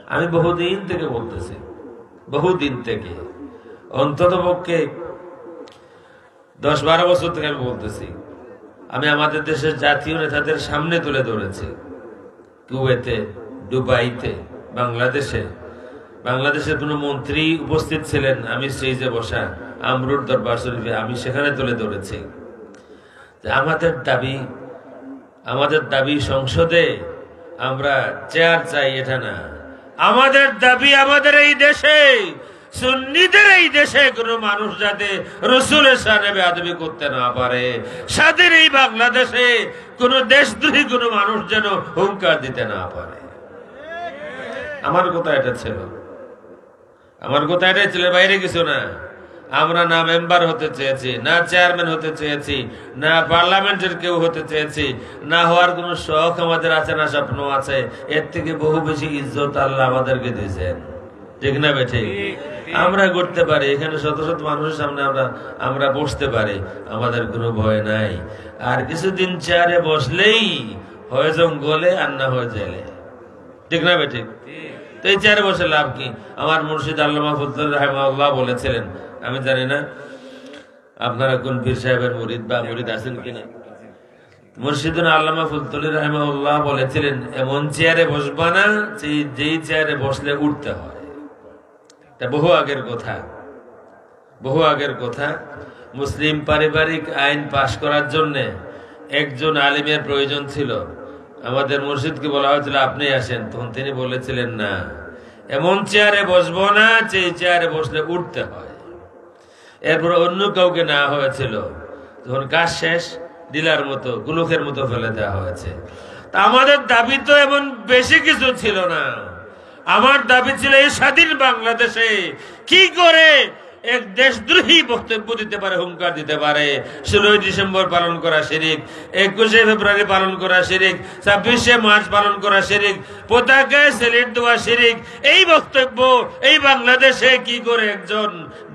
আমি বহুদিন থেকে বলতেছি, বহুদিন থেকে, অন্তত পক্ষে 10-12 বছর থেকে আমি বলতেছি। আমি আমাদের দেশের জাতীয় নেতাদের সামনে তুলে ধরেছি, কুয়েতে, দুবাইতে, বাংলাদেশের কোন মন্ত্রী উপস্থিত ছিলেন, আমি স্টেজে বসা আমরুর দরবার শরীফে, আমি সেখানে তুলে ধরেছি যে আমাদের দাবি সংসদে আমরা চেয়ার চাই, এটা না। আমাদের দাবি আমাদের এই দেশে, সুন্নিদের এই দেশে কোন মানুষ যাতে রাসূলের শানে বেয়াদবি করতে না পারে, স্বাধীন এই বাংলাদেশে কোন দেশদ্রোহী কোন মানুষ যেন হুঙ্কার দিতে না পারে। আমার কথা এটা ছিল, বাইরে কিছু না। আমরা না মেম্বার হতে চেয়েছি, না চেয়ারম্যান হতে চেয়েছি, না পার্লামেন্টের কেউ হতে চেয়েছি, না হওয়ার কোন শখ আমাদের আছে, না স্বপ্ন আছে। এর থেকে বহু বেশি ইজ্জত আল্লাহ আমাদেরকে দিয়েছেন, ঠিক না বেঠে? আমরা করতে পারি, এখানে শত শত মানুষের সামনে আমরা বসতে পারি, আমাদের কোনো ভয় নাই। আর কিছুদিন চেয়ারে বসলেই হয় জঙ্গলে আর না হয় জেলে, ঠিক না বেঠে? তো এই চেয়ারে বসে লাভ কি? আমার মুর্শিদ আল্লামা ফজলুর রাহিমাহুল্লাহ বলেছিলেন, আমি জানি না আপনারা কোন পীর সাহেবের মুরিদ আছেন কিনা, মুর্শিদুল আল্লামা ফজলুর রাহিমাহুল্লাহ বলেছিলেন, এমন চেয়ারে বসবা না যেই চেয়ারে বসলে উঠতে হয়। এটা বহু আগের কথা। মুসলিম পারিবারিক আইন পাশ করার জন্য একজন আলিমের প্রয়োজন ছিল। আমাদের মুর্শিদকে বলা হয়েছিল আপনি আসেন, তখন তিনি বলেছিলেন না, এমন চেয়ারে বসবো না যে চেয়ারে বসলে উঠতে হয়। এরপর অন্য কাউকে না হয়েছিল, যখন কাজ শেষ ডিলার মতো গুলুকের মতো ফেলে দেওয়া হয়েছে। তা আমাদের দাবি তো এমন বেশি কিছু ছিল না। আমার দাবি ছিল এই স্বাধীন বাংলাদেশে কি করে এক দেশদ্রোহী বক্তব্য দিতে পারে, হুঙ্কার দিতে পারে। 16 ডিসেম্বর পালন করা শিরিক, 21 ফেব্রুয়ারি পালন করা শিরিক, 26 মার্চ পালন করা শিরিক, পতাকায় সেলিট দেওয়া শিরিক। এই বক্তব্য এই বাংলাদেশে কি করে একজন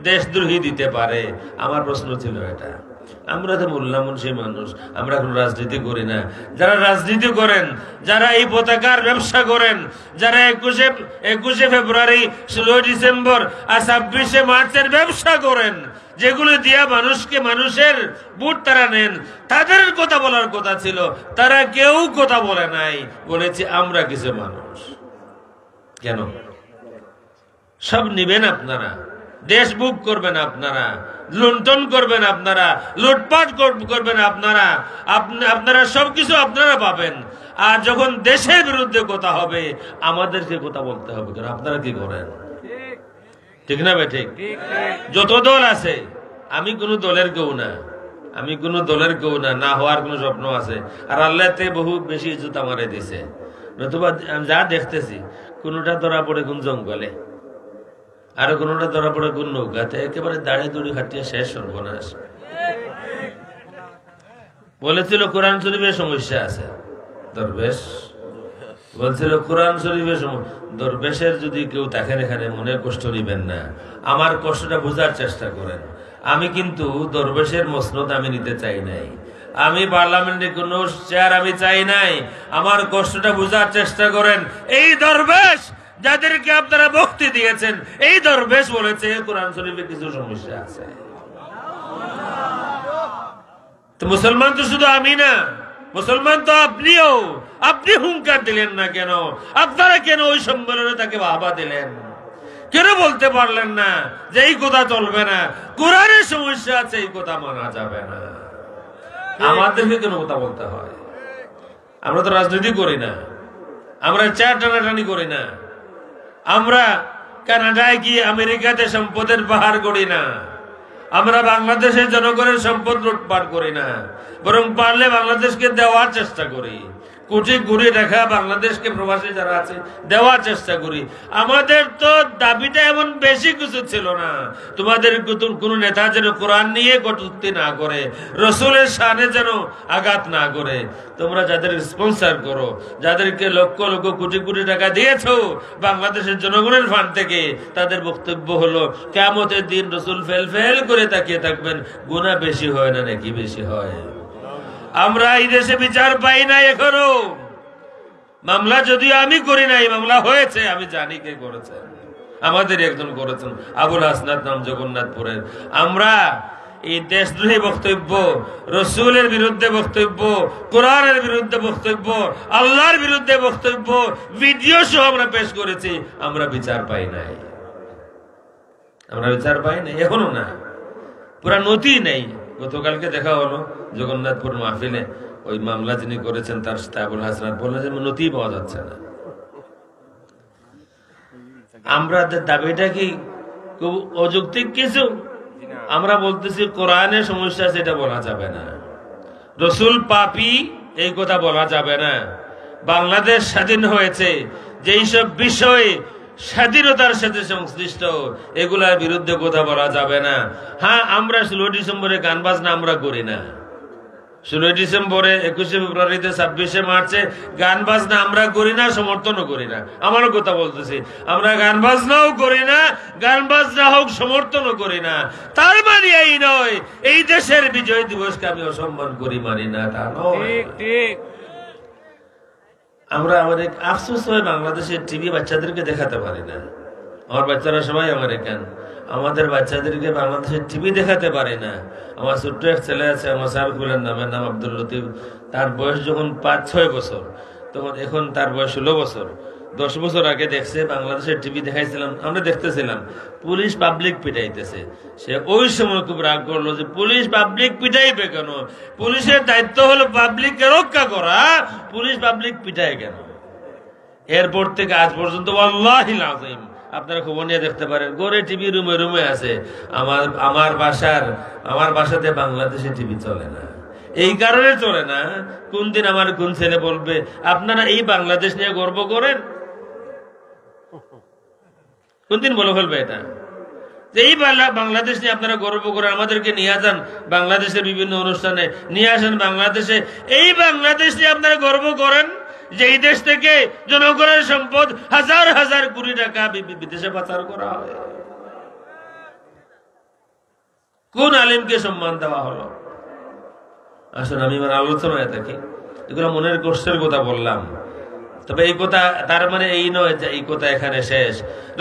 দেশদ্রোহী দিতে পারে? আমার প্রশ্ন ছিল এটা। আমরা তো মোল্লা মুন্সি মানুষ, আমরা কোন রাজনীতি করি না। যারা রাজনীতি করেন, যারা এই পতাকার ব্যবসা করেন, যারা 21 ফেব্রুয়ারি, 16 ডিসেম্বর আর 26 মার্চের ব্যবসা করেন, যেগুলো দিয়া মানুষের ভোট তারা নেন, তাদের কথা বলার কথা ছিল। তারা কেউ কথা বলে নাই, বলেছি আমরা কিছু মানুষ। কেন সব নিবেন আপনারা? দেশ বুক করবেন আপনারা, লুণ্ঠন করবেন আপনারা, লুটপাট করবেন আপনারা সবকিছু আপনারা পাবেন। আর যখন দেশের বিরুদ্ধে কথা হবে, আমাদেরকে কথা বলতে হবে। কারণ আপনারা কি করেন, ঠিক না ভাই? ঠিক। যত দল আছে, আমি কোনো দলের কেউ না, না হওয়ার কোনো স্বপ্ন আছে। আর আল্লাহ তে বহু বেশি ইজ্জত আমারে দিছে। নতুবা যা দেখতেছি, কোনটা ধরা পড়ে কোন জঙ্গলে, আর কোনটা ধরা পড়ে কোন নৌকাতে, একেবারে দাঁড়িয়ে দড়ি খাটিয়ে শেষ সর্বনাশ। বলেছিল কোরআন শরীফের সমস্যা আছে, দরবেশ বলছিল কোরআন শরীফের দরবেশের যদি কেউ থাকেন এখানে, মনে কষ্ট নিবেন না, আমার কষ্টটা বোঝার চেষ্টা করেন। আমি কিন্তু দরবেশের মসনদ আমি নিতে চাই নাই, আমি পার্লামেন্টে কোন চেয়ার আমি চাই নাই। আমার কষ্টটা বোঝার চেষ্টা করেন। এই দরবেশ যাদেরকে আপনারা বক্তি দিয়েছেন, এই দরবেশ বলেছে কোরআন শরীফে কিছু সমস্যা আছে। তো মুসলমান তো শুধু আমি না, মুসলমান তো আপনিও। আপনি হুঙ্কার দিলেন না কেন? আপনারা কেন ওই সম্মেলনে তাকে বাহবা দিলেন? কেন বলতে পারলেন না যে এই কথা চলবে না, কোরআনের সমস্যা আছে, এই কথা মানা যাবে না? আমাদেরকে কেন কথা বলতে হয়? আমরা তো রাজনীতি করি না, আমরা চেয়ার টানাটানি করি না, আমরা কানাডায় গিয়ে আমেরিকাতে সম্পদের পাহাড় গড়ি না, আমরা বাংলাদেশের জনগণের সম্পদ লুটপাট করি না, বরং পারলে বাংলাদেশকে দেওয়ার চেষ্টা করি। কোটি কোটি টাকা বাংলাদেশকে প্রবাসী যারা আছে দেওয়ার চেষ্টা করি। আমাদের তো দাবিটা এমন বেশি কিছু ছিল না। তোমাদের কোন নেতা যেন কোরআন নিয়ে কটূক্তি না করে, রসুলের শানে যেন আঘাত না করে। তোমরা যাদের স্পন্সর করো, যাদেরকে লক্ষ লক্ষ কোটি কোটি টাকা দিয়েছো বাংলাদেশের জনগণের ফান্ড থেকে, তাদের বক্তব্য হলো কিয়ামতের দিন রসুল ফেল করে তাকিয়ে থাকবেন, গুনাহ বেশি হয় না নাকি বেশি হয়? আমরা এই দেশে বিচার পাই না এখনো। মামলা যদিও আমি করি নাই, মামলা হয়েছে, আমি জানি কে করেছেন। আমাদের একজন করেছেন, আবুল হাসনাত নাম, জগন্নাথপুরের। আমরা এই দেশদ্রোহী বক্তব্য, রসুলের বিরুদ্ধে বক্তব্য, কোরআনের বিরুদ্ধে বক্তব্য, আল্লাহর বিরুদ্ধে বক্তব্য, ভিডিও সহ আমরা পেশ করেছি। আমরা বিচার পাই নাই, আমরা বিচার পাই নাই, এখনো না, পুরা নথি নেই। গতকালকে দেখা হলো জগন্নাথপুর মাহফিলে, ওই মামলা যিনি করেছেন তার সাথে আবুল হাসনাত বললেন যে নথি পাওয়া যাচ্ছে না। আমাদের দাবিটা কি খুব অযৌক্তিক কিছু? আমরা বলতেছি কোরআনের সমস্যা, সেটা বলা যাবে না। রসুল পাপী, এই কথা বলা যাবে না। বাংলাদেশ স্বাধীন হয়েছে, যেই সব বিষয় স্বাধীনতার সাথে সংশ্লিষ্ট, এগুলার বিরুদ্ধে কথা বলা যাবে না। হ্যাঁ, আমরা 16 ডিসেম্বরে গান বাজনা আমরা করি না। 16 ডিসেম্বরে, 21শে ফেব্রুয়ারিতে, 26শে মার্চে গান বাজনা আমরা করি না, সমর্থনও করি না। আমারও কথা বলতেছি, আমরা গান বাজনাও করি না, গান বাজনা হোক সমর্থনও করি না। তার মানে এই নয় এই দেশের বিজয় দিবসকে আমি অসম্মান করি, মানি না, তা নয়। আমরা অনেক আফসোস হয় বাংলাদেশের টিভি বাচ্চাদেরকে দেখাতে পারি না। আমার বাচ্চারা সবাই আমেরিকান, আমাদের বাচ্চাদেরকে বাংলাদেশের টিভি দেখাতে পারে না। আমার ছোট্ট এক ছেলে আছে, আমার সারকুলের নামের নাম আব্দুল লতিফ। তার বয়স যখন 5-6 বছর, তখন এখন তার বয়স 16 বছর। 10 বছর আগে দেখছে বাংলাদেশের টিভি দেখাইছিলাম, আমরা দেখতেছিলাম, পুলিশ পাবলিক পিটাইতেছে। সে ওই সময় খুব রাগ করলো যে পুলিশ পাবলিক পিটাইবে কেন? পুলিশের দায়িত্ব হলো পাবলিককে রক্ষা করা, পুলিশ পাবলিক পিটায় কেন? এরপর থেকে আজ পর্যন্ত আল্লাহিল আযীম, আপনারা খবর নিয়ে দেখতে পারেন, গড়ে টিভি রুমে রুমে আছে। আমার বাসাতে বাংলাদেশে টিভি চলে না। এই কারণে চলে না, কোন দিন আমার কোন ছেলে বলবে আপনারা এই বাংলাদেশ নিয়ে গর্ব করেন? কোন দিন বলে ফেলবে এটা, যে এই বাংলাদেশ নিয়ে আপনারা গর্ব করেন, আমাদেরকে নিয়ে যান বাংলাদেশের বিভিন্ন অনুষ্ঠানে, নিয়ে আসেন বাংলাদেশে। এই বাংলাদেশ নিয়ে আপনারা গর্ব করেন যে এই দেশ থেকে জনগণের সম্পদ হাজার হাজার কোটি টাকা বিদেশে পাচার করা হয়। কোন আলিমকে সম্মান দেওয়া হলো? আসুন, আমি আমার আলোচনায় থাকি, এগুলো মনের কষ্টের কথা বললাম। তবে এই কথা তার মানে এই নয় যে এই কথা এখানে শেষ।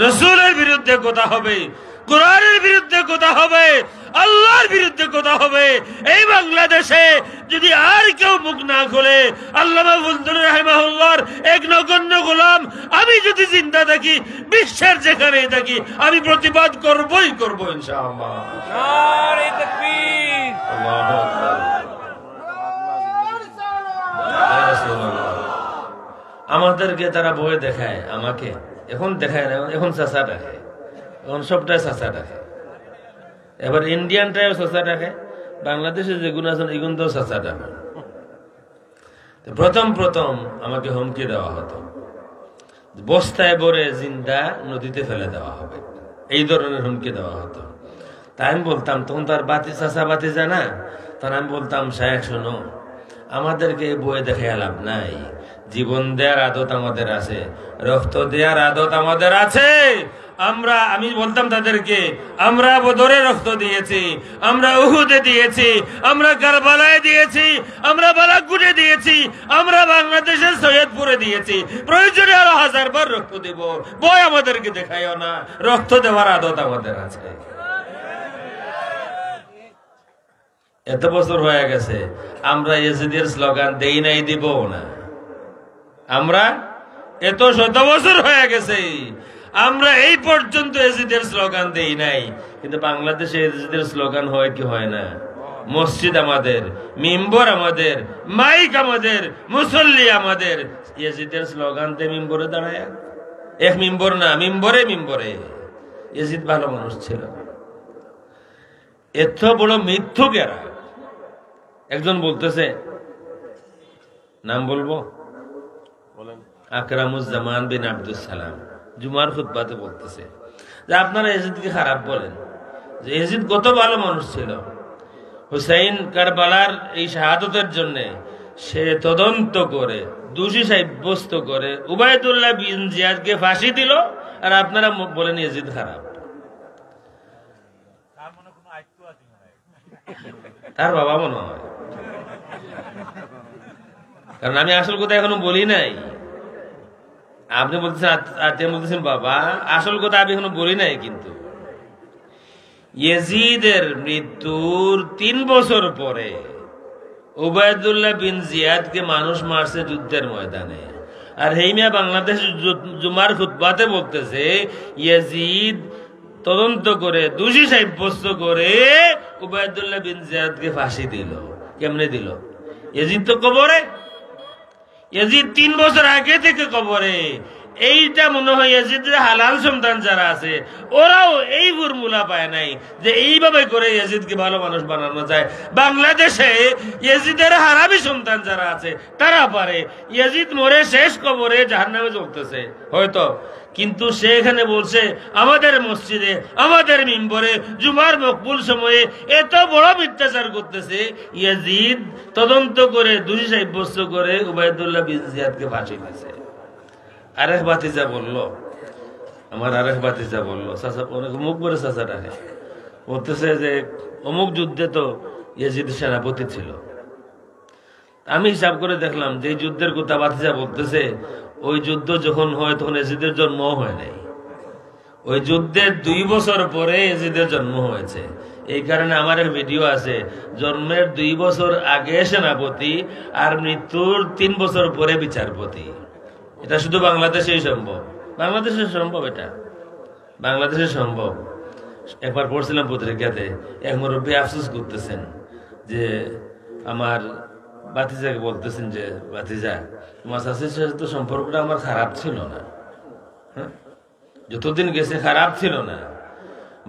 রসুলের বিরুদ্ধে কথা হবে, কোরআনের বিরুদ্ধে কথা হবে, আল্লাহর বিরুদ্ধে কথা হবে। এই বাংলাদেশে যদি আর কেউ মুখ না খোলে, আল্লামা ফজলুর রাহিমাহুল্লাহর এক নগণ্য গোলাম আমি যদি জিন্দা থাকি, বিশ্বের যেখানেই থাকি, আমি প্রতিবাদ করবই করব ইনশাআল্লাহ। নারে তাকবীর, আল্লাহু আকবার। আমাদেরকে তারা বয়ে দেখায়, আমাকে এখন দেখায় না, এখন চাচা ডাকে, এখন সবটাই চাচা ডাকে। এবার ইন্ডিয়ানটাও চাচা ডাকে, বাংলাদেশে যেগুলো আছেন এগুলো চাচা ডাকে। প্রথম আমাকে হুমকি দেওয়া হতো, বস্তায় ভরে জিন্দা নদীতে ফেলে দেওয়া হবে, এই ধরনের হুমকি দেওয়া হতো। তাই আমি বলতাম, তখন তার বাতি চাচা বাতি জানা, তখন আমি বলতাম, শায়েখ শোনো, আমাদেরকে বয়ে দেখে লাভ নাই। জীবন দেওয়ার আদত আমাদের আছে, রক্ত দেওয়ার আদত আমাদের আছে। আমি বলতাম তাদেরকে, আমরা বদরে রক্ত দিয়েছি, আমরা উহুদে দিয়েছি, আমরা কারবালায় দিয়েছি, আমরা বালাকোটে দিয়েছি, আমরা বাংলাদেশের সৈয়দপুরে দিয়েছি, প্রয়োজনে আরো 1000 বার রক্ত দিব। বয় আমাদেরকে দেখাইও না, রক্ত দেওয়ার আদত আমাদের আছে। এত বছর হয়ে গেছে, আমরা ইয়েজিদের স্লোগান দেই নাই, দিব না। আমরা এত 100 বছর হয়ে গেছে, আমরা এই পর্যন্ত ইয়েজিদের স্লোগান দেই নাই। কিন্তু বাংলাদেশে ইয়েজিদের স্লোগান হয় কি হয় না? মসজিদ আমাদের, মিম্বর আমাদের, মাইক আমাদের, মুসল্লি আমাদের। ইয়েজিদের স্লোগান দিয়ে মিম্বরে দাঁড়ায়, এক মিম্বর না, মিম্বরে মিম্বরে। ইয়েজিদ ভালো মানুষ ছিল। এত বড় মিথ্যুকেরা। একজন বলতেছে, নাম বলবো, আকরামুজ্জামান বিন আব্দুল সালাম, জুমার খুতবাতে বলতেছে যে আপনারা ইয়াজিদকে খারাপ বলেন, যে ইয়াজিদ কত ভালো মানুষ ছিল। হুসাইন কারবালার এই শাহাদতের জন্য সে তদন্ত করে, দোষী সাব্যস্ত করে উবাইদুল্লাহ বিন জিয়াদকে ফাঁসি দিল, আর আপনারা বলেন ইয়াজিদ খারাপ। তার বাবা মনে হয়, কারণ আমি আসল কথা এখনো বলি নাই। আপনি বলতেছেন আত্মীয় বলতেছেন বাবা, আসল কথা আমি এখনো বলি নাই। কিন্তু ইয়াজিদের মৃত্যুর 3 বছর পরে উবাইদুল্লাহ বিন জিয়াদকে মানুষ মারছে যুদ্ধের ময়দানে। আর হেইমিয়া বাংলাদেশ জুমার খুতবাতে বলতেছে ইয়াজিদ তদন্ত করে দোষী সাব্যস্ত করে উবাইদুল্লাহ বিন জিয়াদকে ফাঁসি দিল। কেমনে দিল? ইয়াজিদ তো কবরে, ইয়াজিদ 3 বছর আগে থেকে কবরে। এইটা মনে হয় ইয়াজিদের হালাল সন্তান যারা আছে ওরাও এই ফর্মুলা পায় নাই যে এইভাবে করে ইয়াজিদকে ভালো মানুষ বানানো যায়। বাংলাদেশে ইয়াজিদের হারামি সন্তান যারা আছে তারা পারে। ইয়াজিদ মরে শেষ কবরে জাহান্নামে চলতেছে হয়তো, কিন্তু সে এখানে বলছে আমাদের মসজিদে আমাদের মিম্বরে জুমার মকবুল সময়ে এত বড় মিথ্যাচার করতেছে। ইয়াজিদ তদন্ত করে দোষী সাব্যস্ত করে উবাইদুল্লাহ বিন জিয়াদকে ফাঁসি দিয়েছে। আরেক বাতিজা বলল, আমার আরেক বাতিজা বলল, চাচা অনেক মুখ করে চাচাটাকে বলতেছে যে অমুক যুদ্ধে তো ইয়াজিদ সেনাপতি ছিল। আমি হিসাব করে দেখলাম যে যুদ্ধের কথা বাতিজা বলতেছে ওই যুদ্ধ যখন হয় তখন ইয়াজিদের জন্ম হয় নাই। ওই যুদ্ধের 2 বছর পরে ইয়াজিদের জন্ম হয়েছে। এই কারণে আমার এক ভিডিও আছে, জন্মের 2 বছর আগে সেনাপতি আর মৃত্যুর 3 বছর পরে বিচারপতি। এটা শুধু বাংলাদেশেই সম্ভব, বাংলাদেশে সম্ভব, এটা বাংলাদেশে সম্ভব। একবার পড়ছিলাম পত্রিকাতে, এক মুরব্বী আফসোস করতেছেন যে আমার বাতিজাকে বলতেছেন যে বাতিজা তোমার চাষির সাথে তো সম্পর্কটা আমার খারাপ ছিল না, হ্যাঁ যতদিন গেছে খারাপ ছিল না,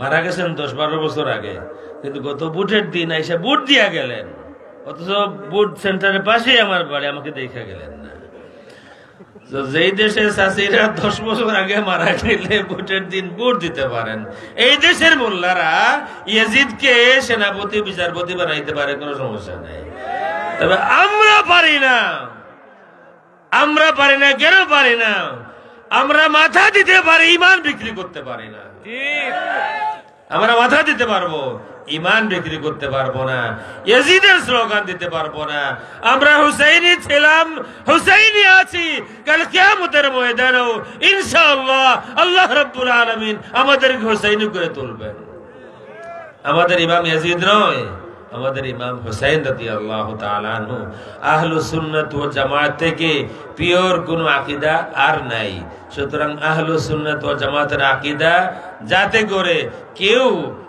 মারা গেছেন 10-12 বছর আগে, কিন্তু গত বুটের দিন আইসা বুট দিয়া গেলেন, অথচ বুট সেন্টারের পাশেই আমার বাড়ি, আমাকে দেখা গেলেন না। যেই দেশের চাষিরা 10 বছর আগে মারা গেলে বুটের দিন বুট দিতে পারেন, এই দেশের মোল্লারা ইয়াজিদকে সেনাপতি বিচারপতি বানাইতে পারে, কোনো সমস্যা নেই। তবে আমরা পারি না, আমরা পারি না। কেন পারি না? আমরা মাথা দিতে পারি, ইমান বিক্রি করতে পারি না। আমরা মাথা দিতে পারবো, ইমান বিক্রি করতে পারবো না, ইয়াজিদের স্লোগান দিতে পারবো না। আমরা হুসাইনি ছিলাম, হুসাইনি আছি, কাল কিয়ামতের ময়দানেও ইনশাআল্লাহ আল্লাহ রাব্বুল আলামিন আমাদেরকে হুসাইনি করে তুলবেন। আমাদের ইমাম ইয়াজিদ নয়, আমাদের ইমাম হুসাইন রাদিয়াল্লাহু তাআলা আনহু। আহলুস সুন্নাত ওয়াল জামাত থেকে পিওর কোনো আকীদা আর নাই। সুতরাং আহলুস সুন্নাত ওয়াল জামাতের আকীদা, যাতে করে কেউ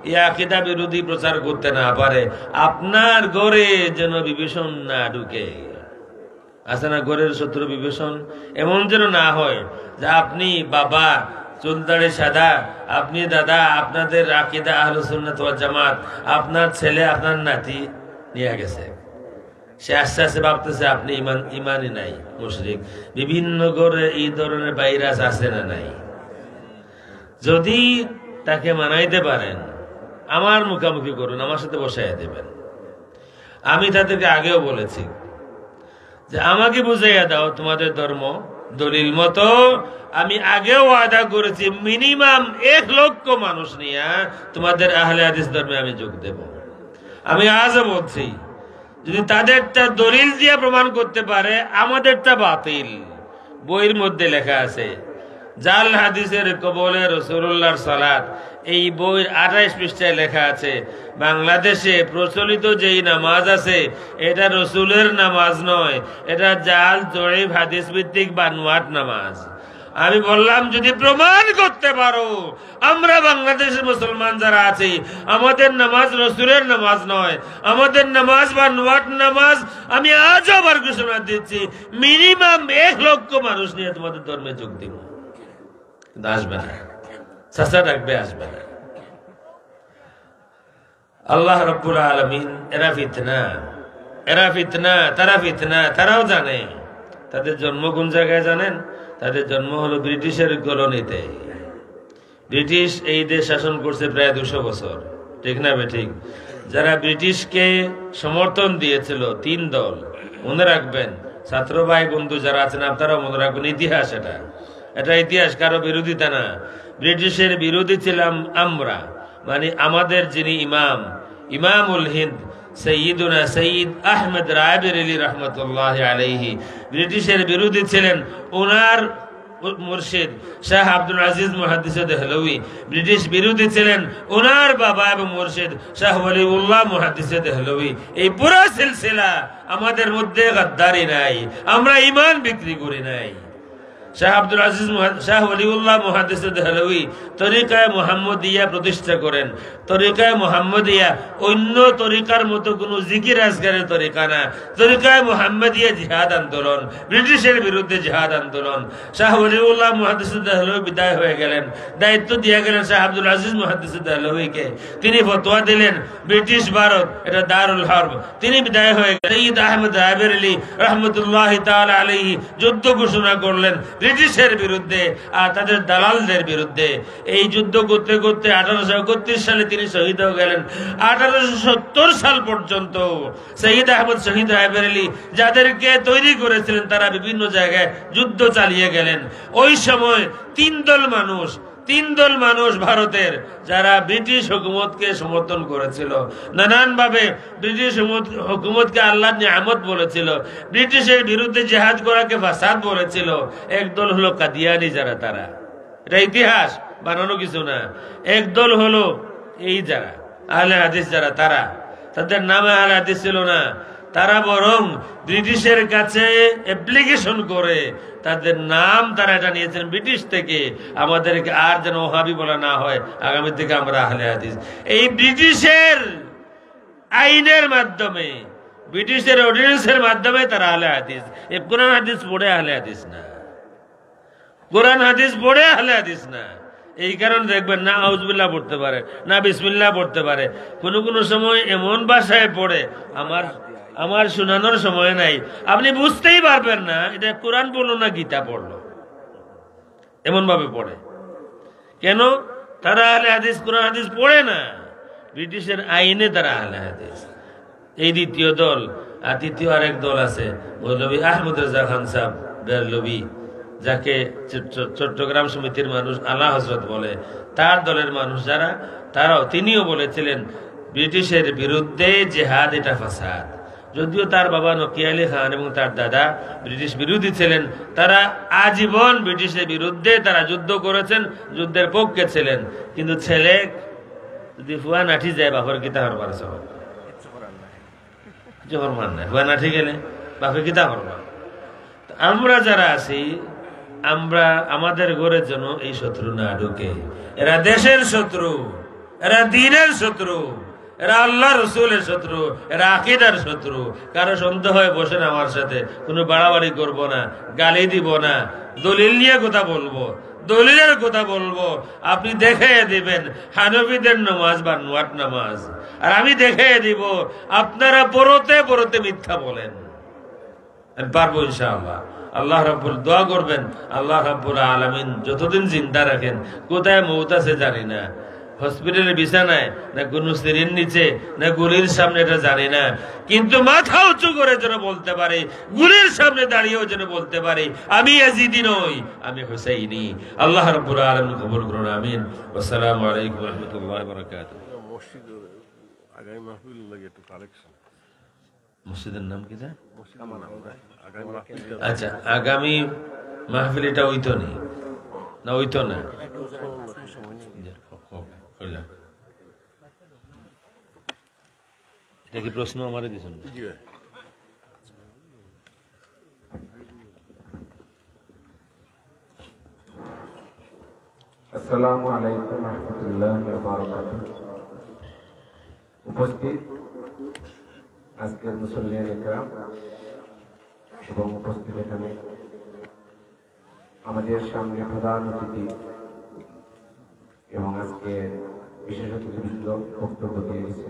এই আকীদা বিরোধী প্রচার করতে না পারে, আপনার ঘরে যেন বিভীষণ না ঢুকে। আছে না ঘরের শত্রু বিভীষণ? এমন যেন না হয় যে আপনি বাবা চুলদাড়ি সাদা, আপনি দাদা, আপনাদের আকীদা আহলুস সুন্নাত ওয়াল জামাত, আপনার ছেলে আপনার নাতি নিয়ে গেছে, সে আস্তে আস্তে ভাবতেছে আপনি ইমানই নাই, মুশরিক। বিভিন্ন ঘরে এই ধরনের ভাইরাস আছে না নাই? যদি তাকে মানাইতে পারেন, আমার মুখামুখি করুন, আমার সাথে বসাইয়া দেবেন। আমি তাদেরকে আগেও বলেছি যে আমাকে বুঝাইয়া দাও তোমাদের ধর্ম দলিল মতো। আমি আগেও ওয়াদা করেছি মিনিমাম 1 লক্ষ মানুষ নিয়ে তোমাদের আহলে হাদিস ধর্মে আমি যোগ দেব। আমি আজও বলছি, যদি তাদেরটা দলিল দিয়ে প্রমাণ করতে পারে আমাদেরটা বাতিল। বইয়ের মধ্যে লেখা আছে জাল হাদিসের কবলে রাসূলুল্লাহর সালাত, এই বইয়ের 28 পৃষ্ঠায় লেখা আছে বাংলাদেশে প্রচলিত যেই নামাজ আছে এটা রসুলের নামাজ নয়, এটা জাল জয়ীফ হাদিস ভিত্তিক বানোয়াট নামাজ। আমি বললাম যদি প্রমাণ করতে পারো আমরা বাংলাদেশের মুসলমান যারা আছি আমাদের নামাজ রসুলের নামাজ নয়, আমাদের নামাজ বানোয়াট নামাজ, আমি আজও আবার ঘোষণা দিচ্ছি মিনিমাম 1 লক্ষ মানুষ নিয়ে তোমাদের ধর্মে যোগ দিব। আসবে না, চাচা ডাকবে, আসবে না। আল্লাহ রাব্বুল আলামিন, এরা ফিতনা, এরা ফিতনা, তারা ফিতনা, তারাও জানে। তাদের জন্ম কোন জায়গায় জানেন? তাদের জন্ম হলো ব্রিটিশের কলোনিতে। ব্রিটিশ এই দেশ শাসন করছে প্রায় 200 বছর, ঠিক না বেঠিক? যারা ব্রিটিশকে সমর্থন দিয়েছিল 3 দল, মনে রাখবেন। ছাত্র ভাই বন্ধু যারা আছেন আপনারাও মনে রাখবেন, ইতিহাস এটা, এটা ইতিহাস, কারো বিরোধিতা না। ব্রিটিশের বিরোধী ছিলাম আমরা, মানে আমাদের যিনি ইমাম, ইমামুল হিন্দ সৈয়দুনা সৈয়দ আহমদ রায় বেরেলি রহমতুল্লাহ আলাইহি ব্রিটিশের বিরোধী ছিলেন। মুর্শিদ শাহ আব্দুল আজিজ মুহাদ্দিস দেহলভী ব্রিটিশ বিরোধী ছিলেন। ওনার বাবা এবং মুর্শিদ শাহ ওয়ালিউল্লাহ মুহাদ্দিস দেহলভী। এই পুরো সিলসিলা আমাদের মধ্যে গাদ্দারি নাই, আমরা ঈমান বিক্রি করি নাই। শাহ আব্দুল আজিজ শাহ ওয়ালিউল্লাহ মুহাদ্দিস দেহলভী তরিকায়ে মুহাম্মদিয়া প্রতিষ্ঠা করেন। তরিকায়ে মুহাম্মদিয়া অন্য তরিকার মতো কোনো জিকির আজকারের তরিকা না। তরিকায়ে মুহাম্মদিয়া জিহাদ আন্দোলন, ব্রিটিশের বিরুদ্ধে জিহাদ আন্দোলন। শাহ ওয়ালিউল্লাহ মুহাদ্দিস দেহলভী বিদায় হয়ে গেলেন, দায়িত্ব দিয়ে গেলেন শাহ আব্দুল আজিজ মুহাদ্দিস দেহলভীকে। তিনি ফতোয়া দিলেন ব্রিটিশ ভারত এটা দারুল হরব। তিনি বিদায় হয়ে গেলেন। সৈয়দ আহমদ রাবের আলী রহমতুল্লাহি তাআলা আলাইহি যুদ্ধ ঘোষণা করলেন ব্রিটিশের বিরুদ্ধে আর তাদের দালালদের বিরুদ্ধে। এই যুদ্ধ করতে করতে 1831 সালে তিনি শহীদ হয়ে গেলেন। 1870 সাল পর্যন্ত সৈয়দ আহমদ শহীদ রাবের আলী যাদেরকে তৈরি করেছিলেন তারা বিভিন্ন জায়গায় যুদ্ধ চালিয়ে গেলেন। ওই সময় তিন দল মানুষ ভারতের যারা ব্রিটিশ হুকুমতকে সমর্থন করেছিল, নানান ভাবে ব্রিটিশ হুকুমতকে আল্লাহর নিয়ামত বলেছিল, ব্রিটিশের বিরুদ্ধে জিহাদ করাকে ফাসাদ বলেছিল। একদল হলো কাদিয়ানি যারা, তারা এটা ইতিহাস বানানো কিছু না। একদল হলো এই যারা আহলে হাদিস যারা, তারা তাদের নামে আহলে হাদিস ছিল না, তারা বরং ব্রিটিশের কাছে অ্যাপ্লিকেশন করে তাদের নাম তারা এটা নিয়েছেন ব্রিটিশ থেকে, আমাদেরকে আর যেন ওহাবি বলা না হয়, আগামী থেকে আমরা আহলে হাদিস। এই ব্রিটিশের আইনের মাধ্যমে, ব্রিটিশের অর্ডিন্যান্সের মাধ্যমে তারা আহলে হাদিস। এই কোরআন হাদিস পড়ে আহলে হাদিস না, কোরআন হাদিস পড়ে আহলে হাদিস না। এই কারণে দেখবেন না আউযুবিল্লাহ পড়তে পারে, না বিসমিল্লাহ পড়তে পারে, কোনো সময় এমন ভাষায় পড়ে আমার শোনানোর সময় নাই, আপনি বুঝতেই পারবেন না এটা কোরআন পড়লো না গীতা পড়লো, এমন ভাবে পড়ে। কেন? তারা আহলে হাদিস কোরআন হাদিস পড়ে না, ব্রিটিশের আইনে তারা আহলে হাদিস। এই দ্বিতীয় দল। আর তৃতীয় আরেক দল আছে, মৌলভী আহমদ রেজা খান সাহেব বেরলভী, যাকে চট্টগ্রাম সমিতির মানুষ আলা হযরত বলে, তার দলের মানুষ যারা, তিনিও বলেছিলেন ব্রিটিশের বিরুদ্ধে জিহাদ এটা ফাসাদ। যদিও তার বাবা নকিয়া আলী খান এবং তার দাদা ব্রিটিশ বিরোধী ছিলেন, তারা আজীবন ব্রিটিশের বিরুদ্ধে তারা যুদ্ধ করেছেন, যুদ্ধের পক্ষে ছিলেন। কিন্তু ছেলে যদি ফুয়া নাঠি যায় বাপের কিতা হরবার কিছু হরমান নাই, ফুয়া নাঠি গেলে বাপের কিতা হরবার। আমরা যারা আছি, আমরা আমাদের ঘরের জন্য এই শত্রু না ঢুকে। এরা দেশের শত্রু, এরা দ্বীনের শত্রু, এরা আল্লাহ রসুলের শত্রু, এরা আকীদার শত্রু। কারো সন্দেহ হয় বসেন আমার সাথে, কোনো বাড়াবাড়ি করব না, গালি দিব না, দলিল নিয়ে কথা বলবো, দলিলের কথা বলবো। আপনি দেখে দিবেন হানফিদের নামাজ বা নোয়াট নামাজ, আর আমি দেখে দিব আপনারা পরতে পরতে মিথ্যা বলেন। আমি পারবো ইনশাআল্লাহ। আল্লাহ রাব্বুল দোয়া করবেন, আল্লাহ রাব্বুল আলামিন যতদিন জিন্দা রাখেন, কোথায় মৌত আছে জানি না, হসপিটালের বিছানায় না কোন সিরির নিচে না গুলির সামনে, এটা জানি না, কিন্তু মাথা উঁচু করে যেন বলতে পারে, গুলির সামনে দাঁড়িয়েও যেন বলতে পারে আমি ইয়াজিদি নই, আমি হুসাইনি। আল্লাহ রাব্বুল আলামিন কবুল করুন, আমিন। আসসালামু আলাইকুম ওয়া রাহমাতুল্লাহি ওয়া বারাকাতুহু। আগামী মাহফিল লাগে একটু কালেকশন। মসজিদের নাম কি? আচ্ছা, আগামী মাহফিল এটা ওইতো নেই না, ওইতো না, এটা কি প্রশ্ন আমারে দিছেন? আসসালামু আলাইকুম ওয়া রাহমাতুল্লাহি ওয়া বারাকাতুহু। উপস্থিত আজকের মুসল্লিয়ান ইকরাম এবং উপস্থিত এখানে আমাদের সামনে প্রধান অতিথি এবং আজকে বিশেষ অতিথিবৃন্দ বক্তব্য দিয়ে গেছে।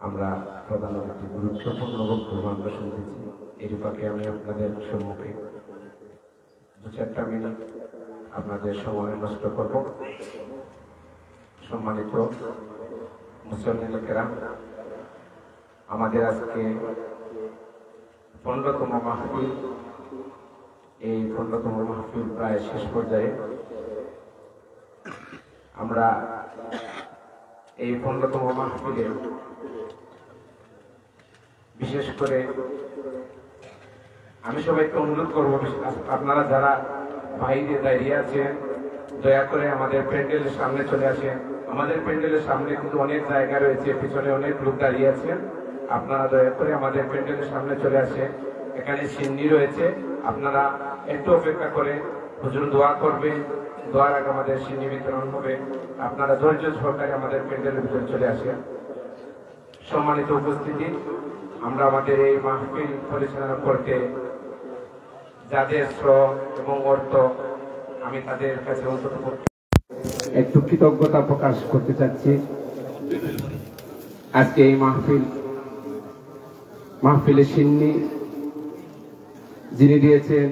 আমরা প্রধান অতিথি গুরুত্বপূর্ণ বক্তব্য আমরা শুনতেছি। এর ফাঁকে আমি আপনাদের সম্মুখে 2-4টা মিনিট আপনাদের সময় নষ্ট করব। সম্মানিত মুসল্লিয়ান ইকরাম, আমাদের আজকে 15তম মাহফিল। এই 15তম মাহফিল প্রায় শেষ পর্যায়ে। আমরা এই 15তম মাহফিলে বিশেষ করে আমি সবাইকে অনুরোধ করব, আপনারা যারা বাইরে দাঁড়িয়ে আছেন দয়া করে আমাদের প্যান্ডেলের সামনে চলে আসেন। আমাদের প্যান্ডেলের সামনে কিন্তু অনেক জায়গা রয়েছে, পিছনে অনেক লোক দাঁড়িয়ে আছেন। আপনারা দয়া করে আমাদের প্যান্ডেলের সামনে চলে আসেন। এখানে সিন্নি রয়েছে, আপনারা একটু অপেক্ষা করে হুজুর দোয়া করবে, দোয়ার আগে আমাদের সিন্নি বিতরণ হবে। আপনারা ধৈর্য সহকারে আমাদের প্যান্ডেলের ভিতরে চলে আসেন। সম্মানিত উপস্থিতি, আমরা আমাদের এই মাহফিল পরিচালনা করতে যাদের শ্রম এবং অর্থ, আমি তাদের কাছে অন্তত একটু কৃতজ্ঞতা প্রকাশ করতে চাচ্ছি। আজকে এই মাহফিলের সিন্নি যিনি দিয়েছেন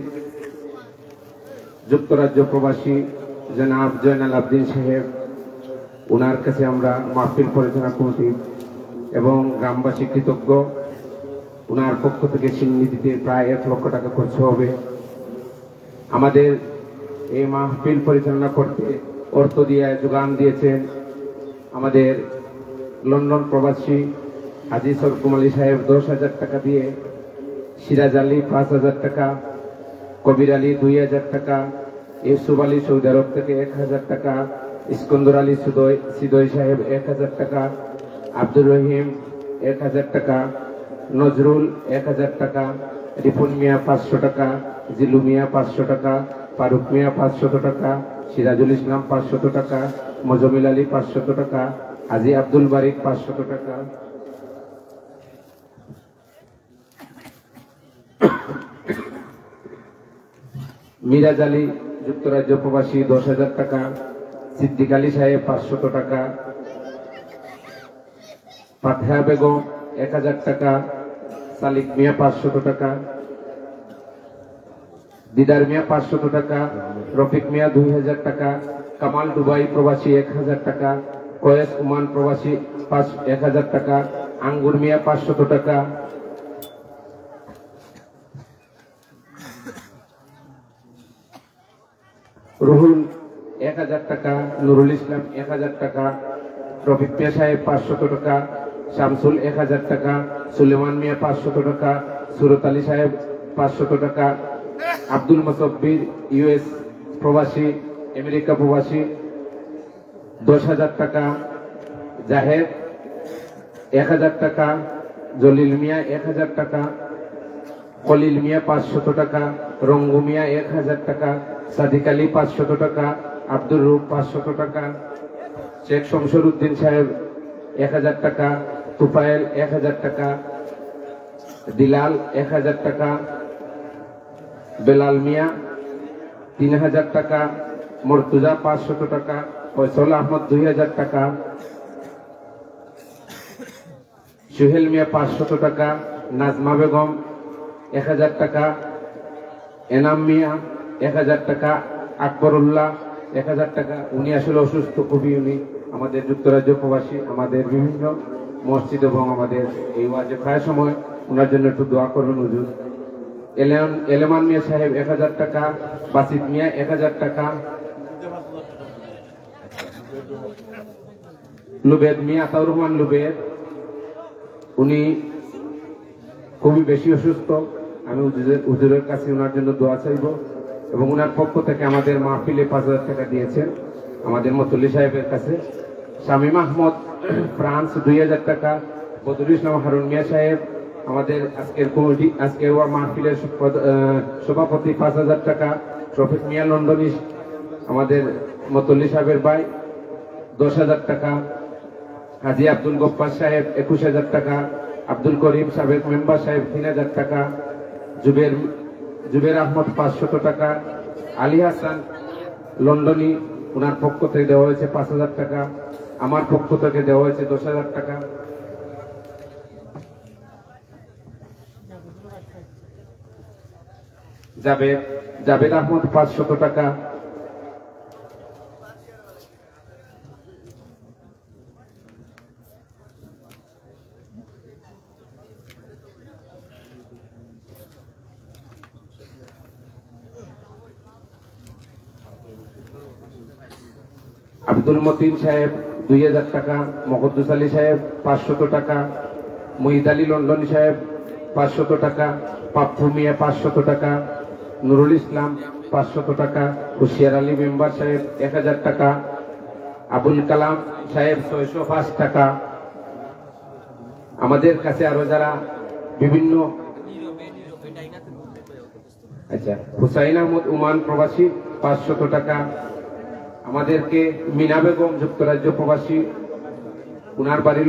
যুক্তরাজ্য প্রবাসী জনাব জয়নাল আবদিন সাহেব, ওনার কাছে আমরা মাহফিল পরিচালনা কমিটি এবং গ্রামবাসী কৃতজ্ঞ। ওনার পক্ষ থেকে সিন্নি দিতে প্রায় 1 লক্ষ টাকা খরচ হবে। আমাদের এই মাহফিল পরিচালনা করতে অর্থ দিয়ে যোগান দিয়েছেন আমাদের লন্ডন প্রবাসী হাজি সরকুম আলী সাহেব 10,000 টাকা দিয়ে, সিরাজ আলী 5,000 টাকা, কবির আলী 2,000 টাকা, ইউসুফ আলী সৌদি আরব থেকে 1,000 টাকা, ইস্কন্দর আলী সিদই সাহেব 1,000 টাকা, আব্দুর রহিম 1,000 টাকা, নজরুল 1,000 টাকা, রিপুন মিয়া 500 টাকা, জিলু মিয়া 500 টাকা, ফারুক মিয়া 500 টাকা, সিরাজুল ইসলাম 500 টাকা, মজমিল আলী 500 টাকা, হাজি আব্দুল বারিক 500 টাকা, মিরাজ আলী যুক্তরাজ্য প্রবাসী 10,000 টাকা, সিদ্দিক আলী সাহেব 500 টাকা, ফাতেহা বেগম 1,000 টাকা, সালিক মিয়া 500 টাকা, দিদার মিয়া 500 টাকা, রফিক মিয়া 2,000 টাকা, কামাল দুবাই প্রবাসী 1,000 টাকা, কয়েস উমান প্রবাসী 1,000 টাকা, আঙ্গুর মিয়া 500 টাকা, রুহুল 1,000 টাকা, নুরুল ইসলাম 1,000 টাকা, রফিক মিয়া সাহেব 500 টাকা, শামসুল 1,000 টাকা, সুলেমান মিয়া 500 টাকা, সুরত আলী সাহেব 500 টাকা, আব্দুল মুসাব্বির ইউএস প্রবাসী আমেরিকা প্রবাসী 10,000 টাকা, জাহেদ 1,000 টাকা, জলিল মিয়া 1,000 টাকা, খলিল মিয়া 500 টাকা, রঙ্গু মিয়া 1,000 টাকা, সাদিক আলী 500 টাকা, আব্দুর রুফ 500 টাকা, শেখ শমসুর উদ্দিন সাহেব 1,000 টাকা, তুফাইল 1,000 টাকা, দিলাল 1,000 টাকা, বেলাল মিয়া 3,000 টাকা, মর্তুজা 500 টাকা, ফয়সল আহমদ 2,000 টাকা, সুহেল মিয়া 500 টাকা, নাজমা বেগম 1,000 টাকা, এনাম মিয়া 1,000 টাকা, আকবরুল্লাহ 1,000 টাকা। উনি আসলে অসুস্থ খুবই, উনি আমাদের যুক্তরাজ্য প্রবাসী, আমাদের বিভিন্ন মসজিদ এবং আমাদের এই ওয়াজে প্রায় সময় ওনার জন্য একটু দোয়া করবেন হুজুর। এলেমান মিয়া সাহেব 1,000 টাকা, বাসিত মিয়া 1,000 টাকা, লুবেদ মিয়া আতাউর রহমান লুবেদ, উনি খুবই বেশি অসুস্থ। আমি হুজুরের কাছে ওনার জন্য দোয়া চাইব এবং ওনার পক্ষ থেকে আমাদের মাহফিলে 5,000 টাকা দিয়েছেন আমাদের মতুল্লি সাহেবের কাছে। শামীম আহমদ ফ্রান্স 2,000 টাকা, বদরুল ইসলাম হারুন মিয়া সাহেব আমাদের আজকের কমিটি আজকের মাহফিলের সভাপতি 5,000 টাকা, রফিক মিয়া লন্ডনী আমাদের মতুল্লি সাহেবের ভাই 10,000 টাকা, হাজি আব্দুল গফফার সাহেব 21,000 টাকা, আব্দুল করিম সাবেক মেম্বার সাহেব 3,000 টাকা, জুবের আহমদ 500 টাকা, আলী হাসান লন্ডনী ওনার পক্ষ থেকে দেওয়া হয়েছে 5,000 টাকা, আমার পক্ষ থেকে দেওয়া হয়েছে 10,000 টাকা, জাবেদ আহমদ 500 টাকা, আব্দুল মতিন সাহেব 2,000 টাকা, মকদ্দুস আলী সাহেব 500 টাকা, মুহিদ আলী লন্ডনী সাহেব 500 টাকা, পাপ্পু মিয়া 500 টাকা, নুরুল ইসলাম 500 টাকা, হুশিয়ার আলী মেম্বার সাহেব 1000 টাকা, আবুল কালাম সাহেব 605 টাকা। আমাদের কাছে আরো যারা বিভিন্ন হুসাইন আহমদ উমান প্রবাসী 500 টাকা, আমাদেরকে মিনা বেগম যুক্তরাজ্য প্রবাসী, উনার বাড়ি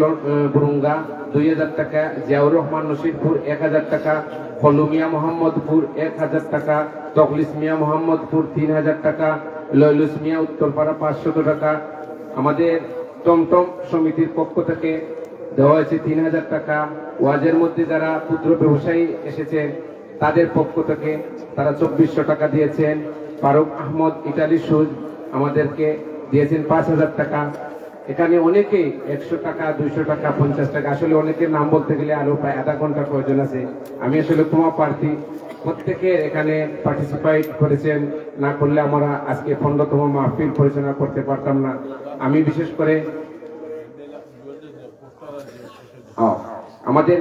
বুরুঙ্গা 2000 টাকা, জিয়াউর রহমান নসিরপুর 1000 টাকা, ফলু মিয়া মোহাম্মদপুর 1000 টাকা, তখলিস মিয়া মোহাম্মদপুর 3000 টাকা, লয়লুস মিয়া উত্তরপাড়া 500 টাকা। আমাদের টমটম সমিতির পক্ষ থেকে দেওয়া হয়েছে 3000 টাকা। ওয়াজের মধ্যে যারা ক্ষুদ্র ব্যবসায়ী এসেছেন তাদের পক্ষ থেকে তারা 2400 টাকা দিয়েছেন। ফারুক আহমদ ইটালি সুজ আমাদেরকে দিয়েছেন 5000 টাকা। এখানে অনেকেই 100 টাকা, 200 টাকা, 50 টাকা, আসলে অনেকের নাম বলতে গেলে আরো প্রায় আধা ঘন্টার প্রয়োজন আছে। আমি আসলে তোমার প্রার্থী প্রত্যেকে এখানে পার্টিসিপেট করেছেন, না করলে আমরা আজকে 15তম মাহফিল পরিচালনা করতে পারতাম না। আমি বিশেষ করে আমাদের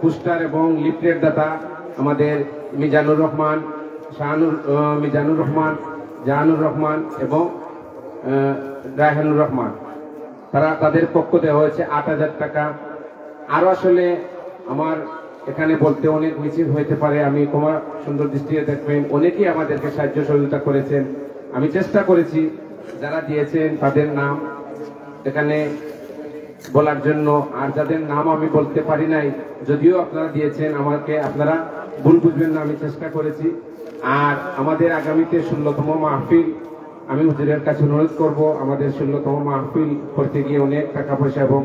পুস্টার এবং লিফলেট দাতা আমাদের মিজানুর রহমান, জাহানুর রহমান এবং রায়হানুর রহমান, তাদের পক্ষ দেওয়া হয়েছে 8000 টাকা। আরো আসলে আমার এখানে বলতে অনেক মিছিল হইতে পারে, আমি তোমার সুন্দর দৃষ্টিতে দেখবেন, অনেকেই আমাদেরকে সাহায্য সহযোগিতা করেছেন। আমি চেষ্টা করেছি যারা দিয়েছেন তাদের নাম এখানে বলার জন্য, আর যাদের নাম আমি বলতে পারি নাই, যদিও আপনারা দিয়েছেন আমাকে, আপনারা ভুল বুঝবেন না, আমি চেষ্টা করেছি। আর আমাদের আগামীতে 16তম মাহফিল, আমি হুজুরের কাছে অনুরোধ করব, আমাদের 16তম মাহফিল করতে গিয়ে অনেক টাকা পয়সা এবং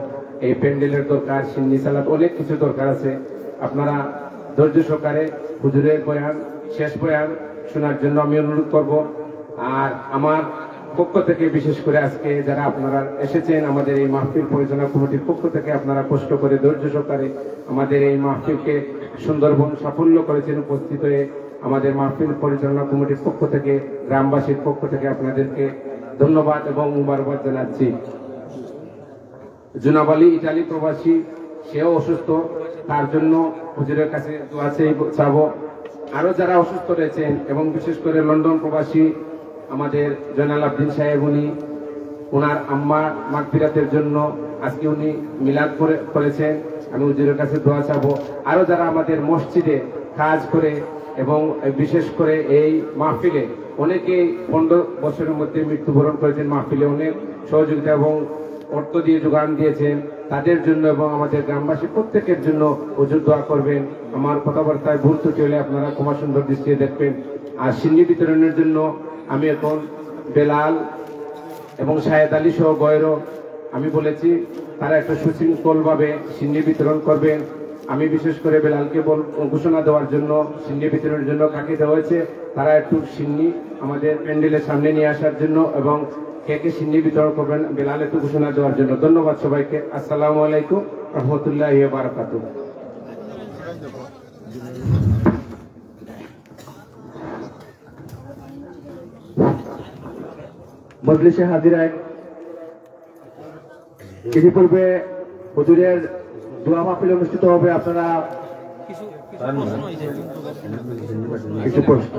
এই প্যান্ডেলের দরকার, সিন্নি সালাত, অনেক কিছু দরকার আছে। আপনারা ধৈর্য সহকারে হুজুরের বয়ান, শেষ বয়ান শোনার জন্য আমি অনুরোধ করব। আর আমার পক্ষ থেকে বিশেষ করে আজকে যারা আপনারা এসেছেন আমাদের এই মাহফিল পরিচালনা কমিটির পক্ষ থেকে, আপনারা কষ্ট করে ধৈর্য সহকারে আমাদের এই মাহফিলকে সুন্দরবন সাফল্য করেছেন, উপস্থিত হয়ে আমাদের মাহফিল পরিচালনা কমিটির পক্ষ থেকে, গ্রামবাসীর পক্ষ থেকে আপনাদেরকে ধন্যবাদ এবং মুবারকবাদ জানাচ্ছি। জুনাব আলী ইটালি প্রবাসী, সেও অসুস্থ, তার জন্য হুজুরের কাছে দোয়া চাবো। আরো যারা অসুস্থ রয়েছেন এবং বিশেষ করে লন্ডন প্রবাসী আমাদের জয়নাল আবদিন সাহেব, ওনার আম্মা মাগফিরাতের জন্য আজকে উনি মিলাদ করেছেন, আমি হুজুরের কাছে দোয়া চাবো। আরো যারা আমাদের মসজিদে কাজ করে এবং বিশেষ করে এই মাহফিলে অনেকেই 15 বছরের মধ্যে মৃত্যুবরণ করেছেন, মাহফিলে অনেক সহযোগিতা এবং অর্থ দিয়ে যোগান দিয়েছেন, তাদের জন্য এবং আমাদের গ্রামবাসী প্রত্যেকের জন্য হুজুর দোয়া করবেন। আমার কথাবার্তায় ভুল ত্রুটি হলে আপনারা ক্ষমা সুন্দর দৃষ্টিতে দেখবেন। আর সিন্নি বিতরণের জন্য আমি এখন বেলাল এবং শাহেদ আলী সহ গয়রো, আমি বলেছি তারা একটা সুশৃঙ্খল ভাবে সিন্নি বিতরণ করবেন। আমি বিশেষ করে বেলালকে ঘোষণা দেওয়ার জন্য, সিন্নি বিতরণের জন্য কাকে দেওয়া হয়েছে, তারা একটু সিন্নি আমাদের প্যান্ডেলের সামনে নিয়ে আসার জন্য এবং কে সিন্নি বিতরণ করবেন, বেলাল একটু ঘোষণা দেওয়ার জন্য। ধন্যবাদ সবাইকে। আসসালামু আলাইকুম রহমতুল্লাহি ওয়া বারাকাতুহু। মজলিসে হাজিরায় ইতিপূর্বে হুজুরের দোয়া মাহফিল অনুষ্ঠিত হবে। আপনারা কিছু প্রশ্ন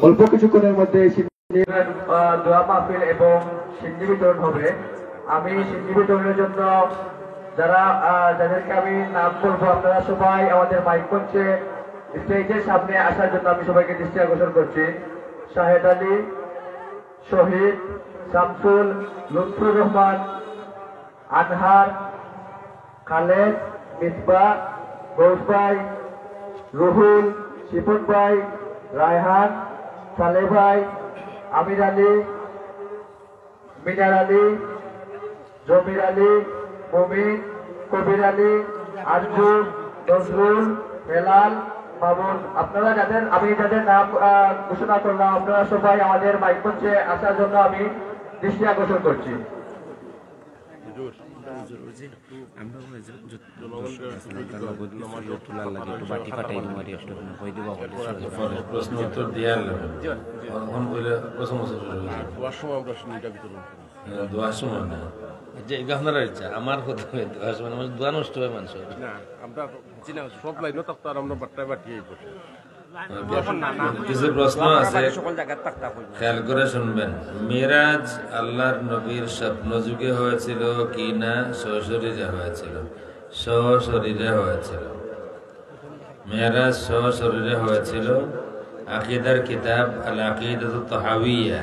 অল্প কিছুক্ষণের মধ্যে দোয়া মাহফিল এবং সিন্নি বিতরণ হবে। আমি সিন্নি বিতরণের জন্য যাদেরকে আমি নাম বলবো, আপনারা সবাই আমাদের মাইক মঞ্চে স্টেজের সামনে আসার জন্য আমি সবাইকে দৃষ্টি আকর্ষণ করছি। শাহেদ আলী, শহীদ, শামসুল, লুৎফুর রহমান, আনহার, খালেদ, মিসবা, গৌস ভাই, রুহুল, শিপন ভাই, রায়হান, সালে ভাই, আমির আলী, মিনার আলী, জমির আলী, মুমিন, কবির আলী, আরজু, নজরুল, হেলাল, মামুন, আপনারা আমি যাদের নাম ঘোষণা করলাম, আপনারা সবাই আমাদের মাইক মঞ্চে আসার জন্য আমি দৃষ্টি আকর্ষণ করছি। হুজুর প্রশ্ন উত্তর দিয়ে দোয়ার সময় আমরা নিটা বিতরণ করি। দোয়ার সময় না, যে আপনারা ইচ্ছা, আমার কথা দোয়ার সময় আমার দোয়া নষ্ট হয় মানুষের। না আমরা চিনা সব লাইনও থাকতো আর আমরা বাট্টায় বাটিয়েই বসে। কিছু প্রশ্ন আছে, খেয়াল করে শুনবেন। মিরাজ আল্লাহর নবীর স্বপ্ন যুগে হয়েছিল কি না সশরীরে হয়েছিল? সশরীরে হয়েছিল। মিরাজ সশরীরে হয়েছিল। আকিদার কিতাব আল আকিদাতুত তাহাউইয়া,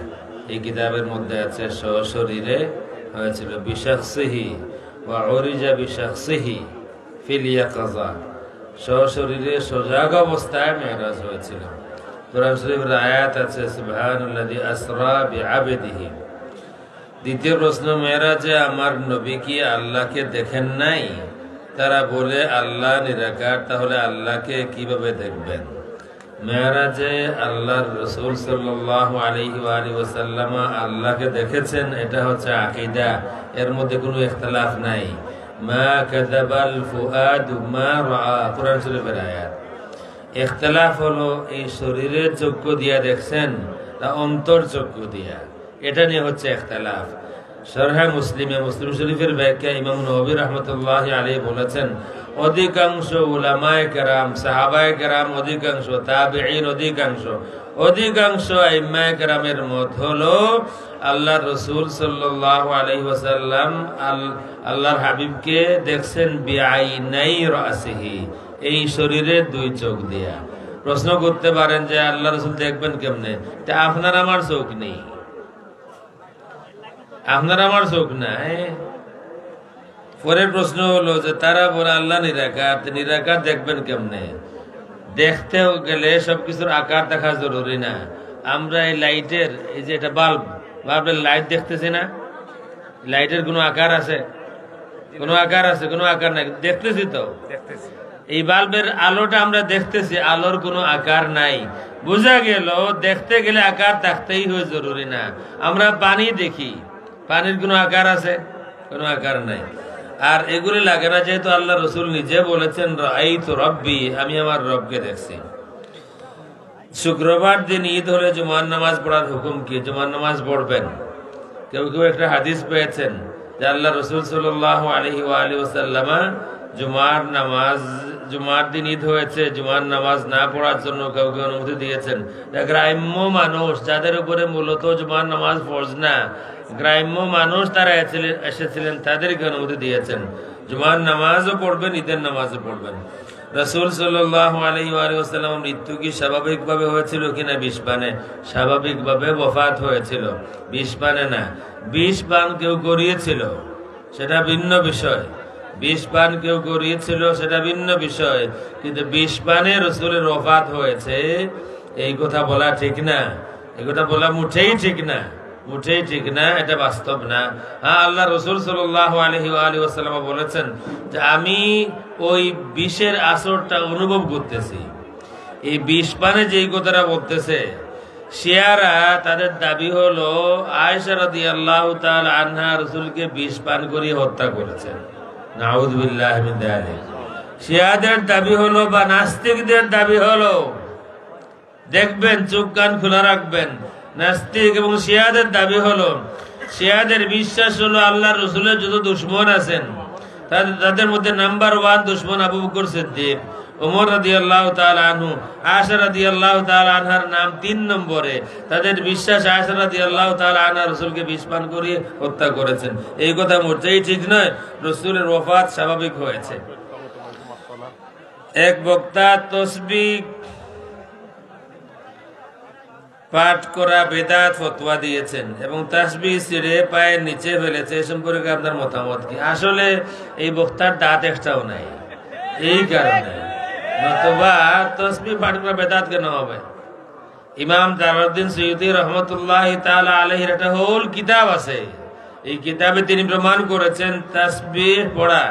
এই কিতাবের মধ্যে আছে সশরীরে হয়েছিল। বিশাখসিহি ওয়া উরিজা বিশাখসিহি ফিল ইয়াকাযা, সশরীরে সজাগ অবস্থায় মেরাজ হয়েছিল। কোরআন শরীফের আয়াত আছে সুবহানাল্লাযী আসরা বিআবদিহি। দ্বিতীয় প্রশ্ন, মেরাজে আমার নবী কি আল্লাহকে দেখেন নাই? তারা বলে আল্লাহ নিরাকার, তাহলে আল্লাহকে কিভাবে দেখবেন? মেরাজে আল্লাহর রাসূল সাল্লাল্লাহু আলাইহি ওয়া আলিহি ওয়াসাল্লাম আল্লাহকে দেখেছেন, এটা হচ্ছে আকীদা, এর মধ্যে কোনো ইখতিলাফ নাই। মা কাযাবাল ফুআদু মা রাআ, কোরআন শরীফের আয়াত। ইখতিলাফ হলো এই শরীরের চক্ষু দিয়া দেখছেন না অন্তর চক্ষু দিয়া, এটা নিয়ে হচ্ছে ইখতিলাফ। শরহে মুসলিমে, মুসলিম শরীফের ব্যাখ্যা ইমাম নববী রাহমাতুল্লাহি আলাইহি বলেছেন, অধিকাংশ উলামায়ে কেরাম, সাহাবায়ে কেরাম অধিকাংশ, তাবেঈন অধিকাংশ আইম্মায়ে কেরামের মত হলো আল্লাহর রাসূল সাল্লাল্লাহু আলাইহি ওয়াসাল্লাম আল্লাহর হাবিবকে দেখছেন বিআইনাই রাসিহি, এই শরীরের দুই চোখ দিয়া। প্রশ্ন করতে পারেন যে আল্লাহ রাসূল দেখবেন কেমনে? তা আপনার আমার চোখ নেই, আপনার আমার চোখ নাই। পরের প্রশ্ন হলো যে তারা বলে আল্লাহ নিরাকার, নিরাকার দেখবেন কেমনে? দেখতে গেলে সবকিছুর আকার দেখা জরুরি না। আমরা এই লাইটের, এই যে এটা বাল্বের লাইট দেখতেছি না, লাইটের কোনো আকার আছে? কোনো আকার আছে? কোনো আকার নাই, দেখতেছি তো। এই বাল্বের আলোটা আমরা দেখতেছি, আলোর কোনো আকার নাই। বোঝা গেল দেখতে গেলে আকার থাকতেই হয়, জরুরি না। আমরা পানি দেখি, পানির কোনো আকার আছে? কোনো আকার নাই। আর এগুলি লাগে না, যেহেতু আল্লাহ রসুল নিজে বলেছেন রাআইতু রাব্বি, আমি আমার রবকে দেখছি। শুক্রবার দিন ঈদ হলে জুমার নামাজ পড়ার হুকুম কি? জুমার নামাজ পড়বেন। কেউ কেউ একটা হাদিস পেয়েছেন যে আল্লাহ রসুল সাল্লাল্লাহু আলাইহি ওয়া আলিহি ওয়াসাল্লাম জুমার দিন ঈদ হয়েছে, জুমার নামাজ না পড়ার জন্য কাউকে অনুমতি দিয়েছেন। গ্রাম্য মানুষ যাদের উপরে মূলত জুমার নামাজ ফরজ না, গ্রাম্য মানুষ তারা এসেছিলেন, তাদেরকে অনুমতি দিয়েছেন। জুমার নামাজও পড়বেন, ঈদের নামাজও পড়বেন। রাসূল সাল্লাল্লাহু আলাইহি ওয়াসাল্লাম মৃত্যু কি স্বাভাবিকভাবে হয়েছিল কিনা? বিষপানে স্বাভাবিকভাবে ওফাত হয়েছিল, বিষপানে না। বিষপান কেউ করিয়েছিল, সেটা ভিন্ন বিষয়। বিষপান কেউ করিয়েছিল, সেটা ভিন্ন বিষয়। কিন্তু বিষপানে রাসূলের ওফাত হয়েছে, এই কথা বলা ঠিক না। এই কথা বলা মুঠেই ঠিক না, মুঠেই ঠিক না, এটা বাস্তব না। হ্যাঁ, আল্লাহ রাসূল সাল্লাল্লাহু আলাইহি ওয়াসাল্লাম বলেছেন যে আমি ওই বিষের আসরটা অনুভব করতেছি। এই বিষ পানে যেই কথাটা বলতেছে, শিয়ারা তাদের দাবি হলো আয়েশা রাদিয়াল্লাহু তাআলা আনহা রাসূলকে বিষ পান করিয়ে হত্যা করেছেন। নাউযু বিল্লাহি মিন যালিক। শিয়াদের দাবি হলো বা নাস্তিকদের দাবি হলো, দেখবেন চোখ কান খোলা রাখবেন, নাস্তিক এবং শিয়াদের দাবি হলো, শিয়াদের বিশ্বাস হলো আল্লাহর রাসূলের যত দুশমন আছেন তাদের মধ্যে নাম্বার 1 দুশমন আবু বকর সিদ্দিক, ওমর রাদিয়াল্লাহু তাআলা আনহু, আয়েশা রাদিয়াল্লাহু তাআলা আনহার নাম 3 নম্বরে। তাদের বিশ্বাস আয়েশা রাদিয়াল্লাহু তাআলা আনহা রাসূলকে বিষ পান করিয়ে হত্যা করেছেন। এই কথা মোটেই ঠিক নয়। রাসূলের ওফাত স্বাভাবিক হয়েছে। এক বক্তা তাসবিহ পাঠ করা বেদাত ফতোয়া দিয়েছেন এবং তাসবিহ ছিঁড়ে পায়ের নিচে ফেলেছে, এ সম্পর্কে আপনার মতামত কি? আসলে এই বক্তার দাঁত একটাও নাই, এই কারণে। নতুবা তাসবিহ পাঠ করা বেদাত কেন হবে? ইমাম জালালউদ্দিন সুয়ুতী রাহমাতুল্লাহি তাআলা আলাইহির একটা হোল কিতাব আছে। এই কিতাবে তিনি প্রমাণ করেছেন তাসবিহ পড়া,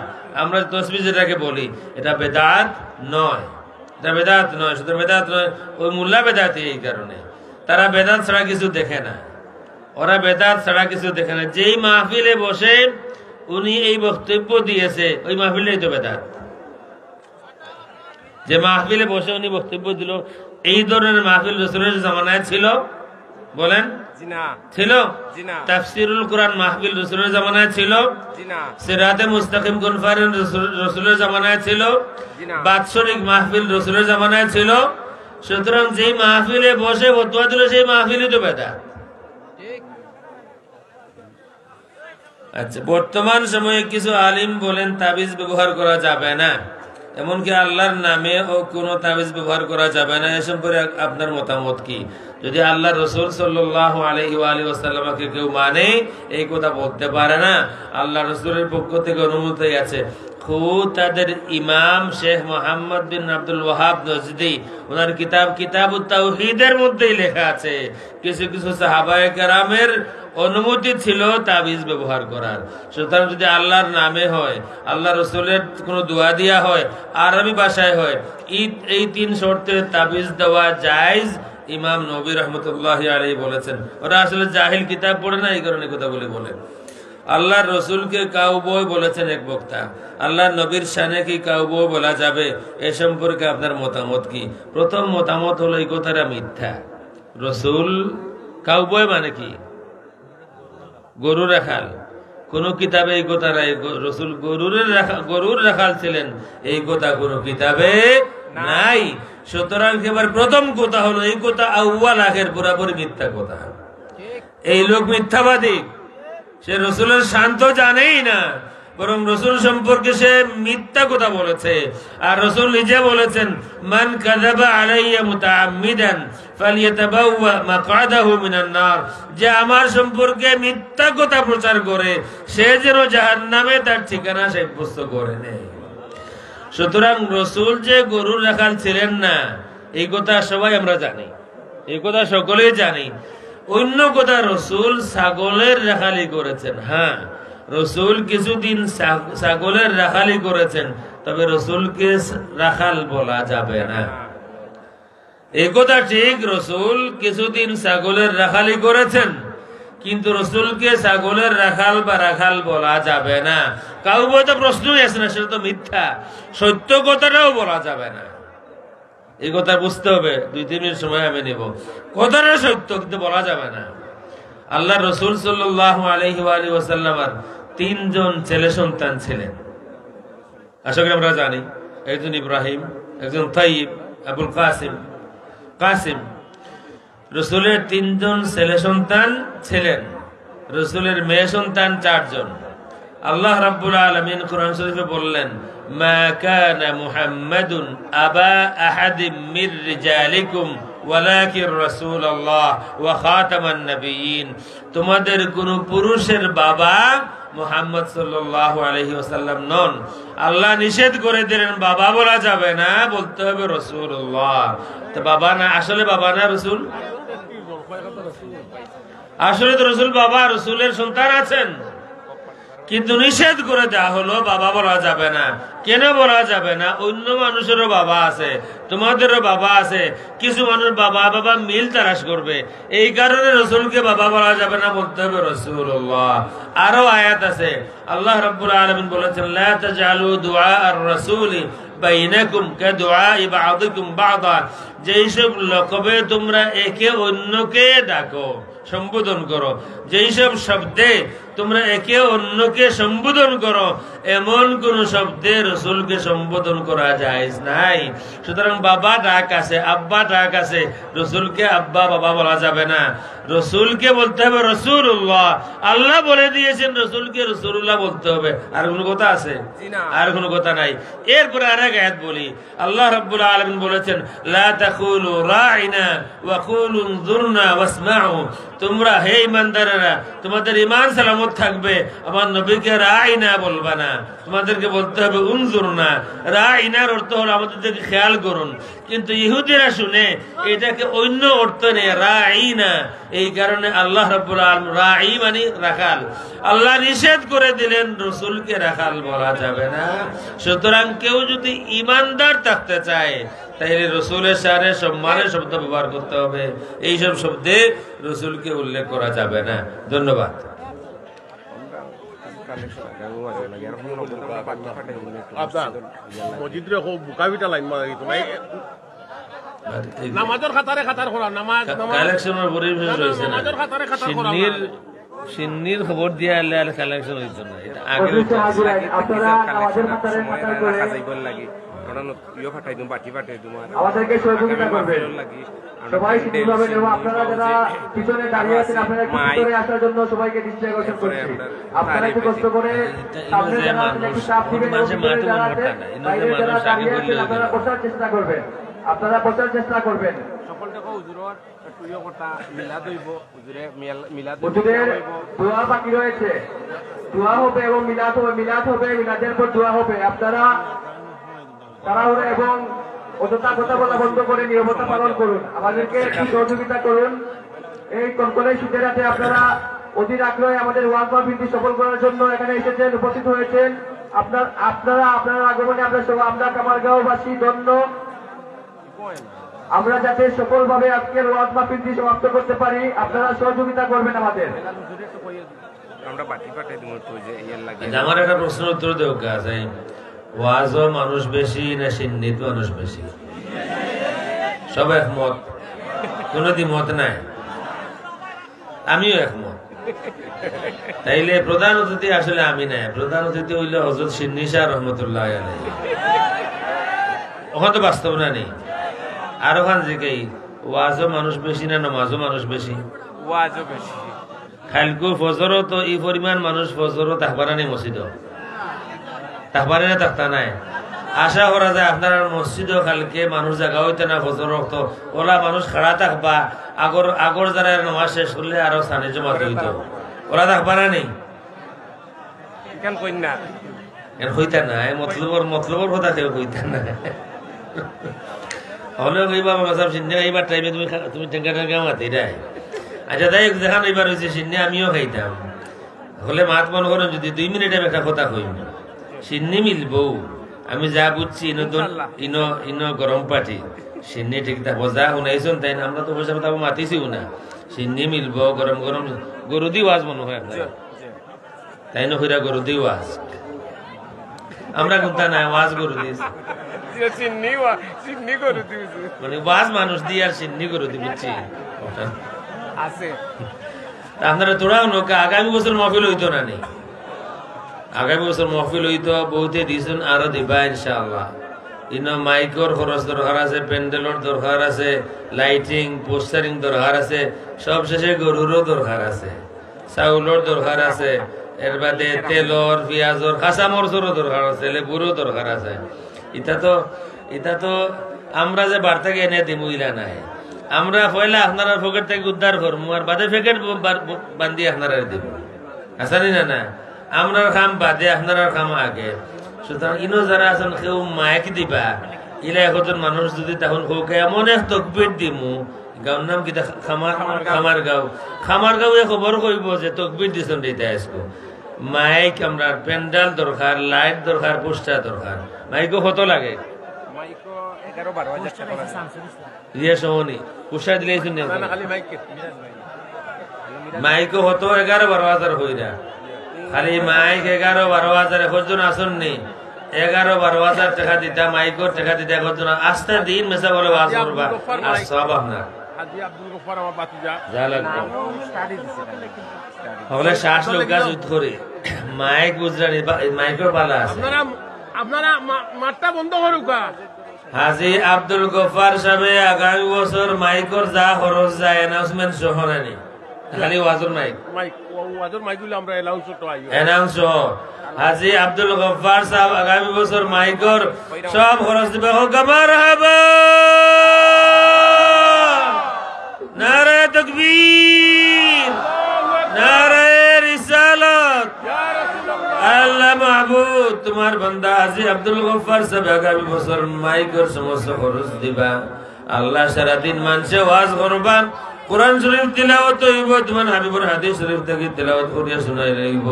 আমরা তাসবিহ যেটাকে বলি, এটা বেদাত নয়, এটা বেদাত নয়। শুধু বেদাত নয়, ওই মোল্লা বেদাতি। এই কারণে তারা বেদাত ছাড়া কিছু দেখে না, ওরা বেদাত ছাড়া কিছু দেখে না। যেই মাহফিলে বসে উনি এই বক্তব্য দিয়েছে, ওই মাহফিলেই তো বেদাত। যে মাহফিলে বসে উনি বক্তব্য দিল, এই ধরনের মাহফিল রাসূলের জামানায় ছিল? বলেন ছিল? তাফসিরুল কোরআন মাহফিল রাসূলের জামানায় ছিল? সিরাতে মুস্তাকিম কনফারেন্স রাসূলের জামানায় ছিল? বাৎসরিক মাহফিল রাসূলের জামানায় ছিল? সুতরাং যেই মাহফিলে বসে ফতোয়া দিল সেই মাহফিলই তো বেদাত। আচ্ছা, বর্তমান সময়ে কিছু আলিম বলেন তাবিজ ব্যবহার করা যাবে না, এমনকি আল্লাহর নামে ও কোনো তাবিজ ব্যবহার করা যাবে না। এ সম্পর্কে আপনার মতামত কি? যদি আল্লাহ রসুল সাল্লাল্লাহু আলাইহি ওয়া আলিহি ওয়াসাল্লামকে কেউ মানে, এই কথা বলতে পারে না, আল্লাহ রসুলের পক্ষ থেকে অনুমতি আছে। খুদ তাদের ইমাম শেখ মোহাম্মদ বিন আব্দুল ওয়াহাব নজদি, ওনার কিতাবুত তাওহীদের মধ্যেই লেখা আছে কিছু কিছু সাহাবায়ে কেরামের অনুমতি ছিল তাবিজ ব্যবহার করার। সুতরাং যদি আল্লাহর নামে হয়, আল্লাহ রসুলের কোনো দোয়া দিয়া হয়, আরবি ভাষায় হয়, এই তিন শর্তে তাবিজ দেওয়া জায়েজ। ইমাম নবী রহমতুল্লাহি আলাইহি বলেছেন। ওরা আসলে জাহিল, কিতাব পড়ে না, এই কারণে কথা বলে। আল্লাহর রসুলকে কাউবয় বলেছেন এক বক্তা। আল্লাহর নবীর শানে কি কাউবয় বলা যাবে? এ সম্পর্কে আপনার মতামত কি? প্রথম মতামত হলো এই কথাটা মিথ্যা। রসুল কাউবয় মানে কি? গরু রাখাল। কোন কিতাবে এই কথা নাই রসুল গরুর রাখাল ছিলেন, এই কথা কোন কিতাবে নাই। সুতরাং এবার প্রথম কথা হলো এই কথা আউয়াল আখের পুরাপুরি মিথ্যা কথা। এই লোক মিথ্যাবাদী, সে রসুলের শান্ত জানেই না, বরং রসুল সম্পর্কে সে মিথ্যা কথা বলেছে। আর রসুল নিজে বলেছেন, মান কাযাবা আলাইয়া মুতাআম্মিদান ফালিয়াতাবাওয়া মাকআদাহু মিনান নার, যে আমার সম্পর্কে মিথ্যা কথা প্রচার করে সে যেন জাহান্নামে তার ঠিকানা সাব্যস্ত করে নেয়। সুতরাং রসুল যে গরুর রাখাল ছিলেন না, এই কথা সবাই আমরা জানি, এই কথা সকলেই জানি। অন্য কথা, রসুল ছাগলের রাখালি করেছেন। হ্যাঁ, রসুল কিছুদিন ছাগলের রাখালি করেছেন, তবে রসুলকে রাখাল বলা যাবে না। এই কথা ঠিক, রসুল কিছুদিন ছাগলের রাখালি করেছেন, কিন্তু রসুলকে ছাগলের রাখাল বা রাখাল বলা যাবে না। কাউকে তো প্রশ্নই আসে না, সেটা তো মিথ্যা। সত্য কথাটাও বলা যাবে না। এই কথা বুঝতে হবে। 2-3 মিনিট সময় আমি নেব। কথাটা সত্য, কিন্তু বলা যাবে না। আল্লাহ রসুল সাল্লাল্লাহু আলাইহি ওয়া আলিহি ওয়াসাল্লামের 3 জন ছেলে সন্তান ছিলেন। আশা করি আমরা জানি। একজন ইব্রাহিম, একজন তাইব, আবুল কাসিম। রসুলের 3 জন ছেলে সন্তান ছিলেন। রসুলের মেয়ে সন্তান 4 জন। আল্লাহ রাব্বুল আলামিন কোরআন শরীফে বললেন, মা কানা মুহাম্মাদুন আবা আহাদিম মির রিজালিকুম ওয়ালাকিন রাসূলুল্লাহ ওয়া খাতামান নবিয়্যিন। তোমাদের কোন পুরুষের বাবা মুহাম্মদ সাল্লাল্লাহু আলাইহি ওয়াসাল্লাম নন। আল্লাহ নিষেধ করে দিলেন বাবা বলা যাবে না, বলতে হবে রাসূলুল্লাহ। তো বাবা না, আসলে বাবা না রসুল? আসলে তো রসুল বাবা, রসুলের সন্তান আছেন, কিন্তু নিষেধ করে দেওয়া হলো বাবা বলা যাবে না। কেন বলা যাবে না? অন্য মানুষেরও বাবা আছে, তোমাদেরও বাবা আছে। কিছু মানুষ বাবা মিল তালাশ করবে, এই কারণে রসুলকে বাবা বলা যাবে না, বলতে হবে রাসূলুল্লাহ। আরো আয়াত আছে, আল্লাহ রাব্বুল আলামিন বলেছেন, লা তাজআলু দুআ আর-রাসূলি বাইনাকুম কাদুআই বা'দিকুম বা'দা। যেই সব লকবে তোমরা একে অন্যকে ডাকো, সম্বোধন করো, যেই সব শব্দে তোমরা একে অন্যকে সম্বোধন করো, এমন কোন শব্দে রসুলকে সম্বোধন করা জায়েজ নাই। সুতরাং বাবা ডাক আছে, আব্বা ডাক আছে, রসুলকে আব্বা বাবা বলা যাবে না। রসুলকে বলতে হবে রাসূলুল্লাহ। আল্লাহ বলে দিয়েছেন রসুলকে রাসূলুল্লাহ বলতে হবে। আর কোনো কথা আছে? আর কোনো কথা নাই। এরপরে আরেক আয়াত বলি, আল্লাহ রাব্বুল আলামিন বলেছেন, লা তাকুলু রাইনা ওয়া কুলু উনজুরনা ওয়াসমাউ। তোমরা হে ঈমানদারেরা, তোমাদের ঈমান সালামত থাকবে, আমার নবীকে রাইনা বলবা না, তোমাদেরকে বলতে হবে উনজুরনা। রাইনার অর্থ হলো আমাদের দিকে খেয়াল করুন, কিন্তু ইহুদিরা শুনে এটাকে অন্য অর্থ নেই, রাইনা। এই কারণে আল্লাহ রাব্বুল আলামিন রাই মানে রাখাল। আল্লাহ নিষেধ করে দিলেন রসুলকে রাখাল বলা যাবে না। সুতরাং কেউ যদি ঈমানদার থাকতে চায়, তাহলে রসুলের সাথে সম্মানের শব্দ ব্যবহার করতে হবে। এইসব শব্দে রসুলকে উল্লেখ করা যাবে না। ধন্যবাদ। আপনার মসজিদরে হোক বুকাবিটা লাইন মারি তোমায় নামাজের খাতারে খাতার করা নামাজ কালেকশনের পরিবেশ রয়েছে না নামাজের খাতারে খাতার করা সিন্নির খবর দিয়ে আলে আলে কালেকশন হইতো না এটা আগে অদৃশ্য হাজির আইন। আপনারা আমাদের খাতারে খাতার করে আমাদেরকে সহযোগিতা করবেন। সবাই ঠিকভাবে নেব। আপনারা যারা পিছনে দাঁড়িয়ে আছেন আপনারা একটু ভিতরে আসার জন্য সবাইকে দৃষ্টি আকর্ষণ করছি। আপনারা একটু কষ্ট করে সামনে যারা আছেন একটু চাপ দিবেন এবং ভিতরে যারা আছেন বাইরে যারা দাঁড়িয়ে আছেন আপনারা বসার চেষ্টা করবেন। আপনারা বসার চেষ্টা করবেন। হুজুরের দোয়া বাকি রয়েছে। দোয়া হবে এবং মিলাদ হবে। মিলাদ হবে, মিলাদের পর দোয়া হবে। আপনারা তাড়াহুড়ো এবং অযথা কথা বলা বন্ধ করে নিরবতা পালন করুন। আমাদেরকে একটু সহযোগিতা করুন। এই কনকনে শীতের রাতে আপনারা অধীর আগ্রহে আমাদের ওয়াজ মাহফিলটি সফল করার জন্য এখানে এসেছেন, উপস্থিত হয়েছেন। আপনারা আগমনে আমরা কামারগাঁওবাসী ধন্য। আমরা যাতে সফলভাবে আজকের ওয়াজ মাহফিলটি সমাপ্ত করতে পারি আপনারা সহযোগিতা করবেন আমাদের। আমার একটা প্রশ্নের উত্তর দেব কাজ ওয়াজও মানুষ বেশি না সিন্নিত মানুষ বেশি? সব একমত, কোন দ্বিমত নাই। আমিও একমত। তাইলে প্রধান অতিথি আসলে আমি নাই, প্রধান অতিথি হইল হযরত সিন্নি শাহ রহমতুল্লাহ আলাইহি। ওখানে তো বাস্তব না নেই। আর ওখান থেকে ওয়াজও মানুষ বেশি না নামাজও মানুষ বেশি? ওয়াজও বেশি। খালকু ফজরও তো এই পরিমাণ মানুষ ফজরও তাহবানা নেই মসজিদ তাহবানে না তাহতা নাই। আশা করা যায় আপনার মসজিদও কালকে মানুষ জায়গা হইতে না ফজর তো ওলা মানুষ খাড়া থাকবা। আগর যারা নামাজ শেষ করলে আরো স্থানে জমা হইতো। ওরা তাহবানা নেই কেন কই না হইতা না মতলবর কথা কেউ হইতা না হলেও এইবা বাবা সিন্নি এইবার টাইমে তুমি টেঙ্গা টেঙ্গা মাতি রাই। আচ্ছা তাই দেখান এইবার হয়েছে সিন্নি আমিও খাইতাম হলে মাত মনে করেন যদি 2 মিনিটে একটা কথা কইম সিন্নি মিলবো। আমি যা বুঝছি ইনো গরম পাটি সিন্নি ঠিক থাকবো যা শুনাইছেন তাই না। আমরা তো পয়সা কথা মাতিছিও না। সিন্নি মিলবো গরম গরম গরু দি ওয়াজ মনে হয় আপনার তাই না হইরা গরু দি ওয়াজ। আমরা গুনতা নাই ওয়াজ গরু দিস মানে ওয়াজ মানুষ দিয়ে আর সিন্নি গরু দি বুঝছি আছে। আপনারা তোরাও নৌকা আগামী বছর মহফিল হইতো না নেই? আগামী বছর মহফিল হইতো বহুতে দিয়েছেন আরো দিবা ইনশাআল্লাহ। ইনো মাইকর খরচ দরকার আছে, প্যান্ডেলর দরকার আছে, লাইটিং পোস্টারিং দরকার আছে, সব শেষে গরুরও দরকার আছে, চাউলর দরকার আছে, এর বাদে তেলর পেঁয়াজর কাঁচা মরচরও দরকার আছে, লেবুরও দরকার আছে। এটা তো আমরা যে বার্তাকে এনে দিমু ইলা নাই। আমরা পয়লা আপনারা পকেট থেকে উদ্ধার করবো আর বাদে প্যাকেট বান্ধি আপনারা দিব আসানি না না। আমরা খাম বাদে আপনারা খাম আগে। সুতরাং ইনো যারা আছেন কেউ মাইক দিবা ইলা এখন মানুষ যদি তখন কৌকে এমন এক তকবির দিমু গাঁর নাম কি খামার গাঁও খবর কইব যে তকবির দিছেন দিতে আসবো। মাইক আমরা প্যান্ডেল দরকার, লাইট দরকার, পোস্টার দরকার। মাইকও কত লাগে? মাইকও হত 11-12 হইরা খালি মাইক 11-12 এখন আসন নেই 11-12 টাকা দিতা মাইকর টাকা দিতা এখন আস্তে দিন মেসা বলে বাস করবা আর সব আপনার হলে 60 লোক কাজ করে মাইক গুজরানি মাইকর পালা আছে। আপনারা মাঠটা বন্ধ করুকা। হাজি আব্দুল গফার সাহেব আগামী বছর মাইকর যা খরচ যায় অ্যানাউন্সমেন্ট সহ নানি খালি ওয়াজর মাইক ওয়াজর মাইকগুলো আমরা অ্যানাউন্স সহ হাজি আব্দুল গফার সাহেব আগামী বছর মাইকর সব খরচ দিবে। হোক মারহাবা নারে তাকবীর নারে রিসালাত। আল্লাহ মাহবুব তোমার বান্দা হাজি আব্দুল গফার সাহেব আগামী বছর মাইকের সমস্ত খরচ দিবা। আল্লাহ সারাদিন মানুষে ওয়াজ করবা, কোরআন শরীফ তিলাওয়াত হইব, তোমার হাবিবুর হাদিস শরীফ থেকে তিলাওয়াত করিয়া শুনাই রইব।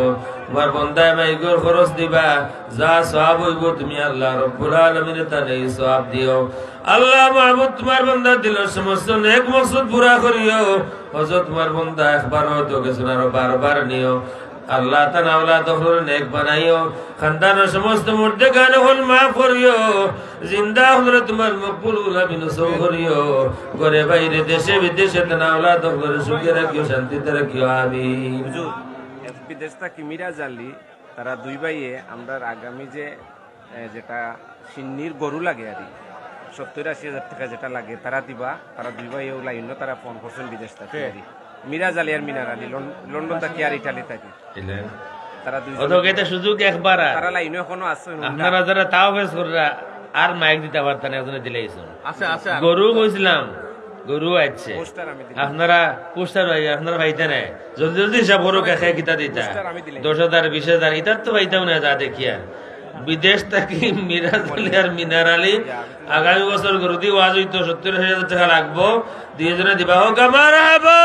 তোমার বান্দায় মাইকের খরচ দিবা, যা সওয়াব হইব তুমি আল্লাহ রব্বুল আলামিনের তানে সওয়াব দিও। আল্লাহ মাহবুব তোমার বান্দা দিলের সমস্ত নেক মকসদ পুরা করিও। হযরত তোমার বান্দা একবার হয়তো গেছেন আরো বারবার নিও। আল্লাহ তাআলা আওলাদ হল নেক বানাইও খানদানের সমস্ত মুর্দেগান হল মাফ করিও জিন্দা হল তোমার মকবুল গুলামি নসব করিও ঘরে বাইরে দেশে বিদেশে তানা আওলাদ হল সুখে রাখিও শান্তিতে রাখিও আমিন। হুজুর বিদেশ থেকে মিরাজ আলী তারা দুই ভাইয়ে আমরা আগামী যে যেটা সিন্নির গরু লাগে আর 70-80 টাকা যেটা লাগে তারা দিবা, তারা দুই ভাই লাইন তারা ফোন করছেন বিদেশ থেকে মিরাজ আলী আর মিনার আলী লন্ডন থেকে আর ইটালি থেকে তারা দুই ওদের সুযোগ একবার তারা লাইন এখনো আছে আপনারা যারা তাও ফেস কররা আর মাইক দিতে পারতেন একজনে দিলেইছেন গরু কইছিলাম গরু আছে আপনারা পোস্টার আপনারা পাইতে নাই জলদি জলদি হিসাব করো কাছে কিতা দিতা 10,000 20,000 ইতার তো পাইতাম না যা দেখিয়া বিদেশ থেকে মিরাজ আলী আর মিনার আলী আগামী বছর গরু দিয়ে ওয়াজ হইতো 70,000 টাকা লাগবো দুইজনে দিবা হোক মারহাবা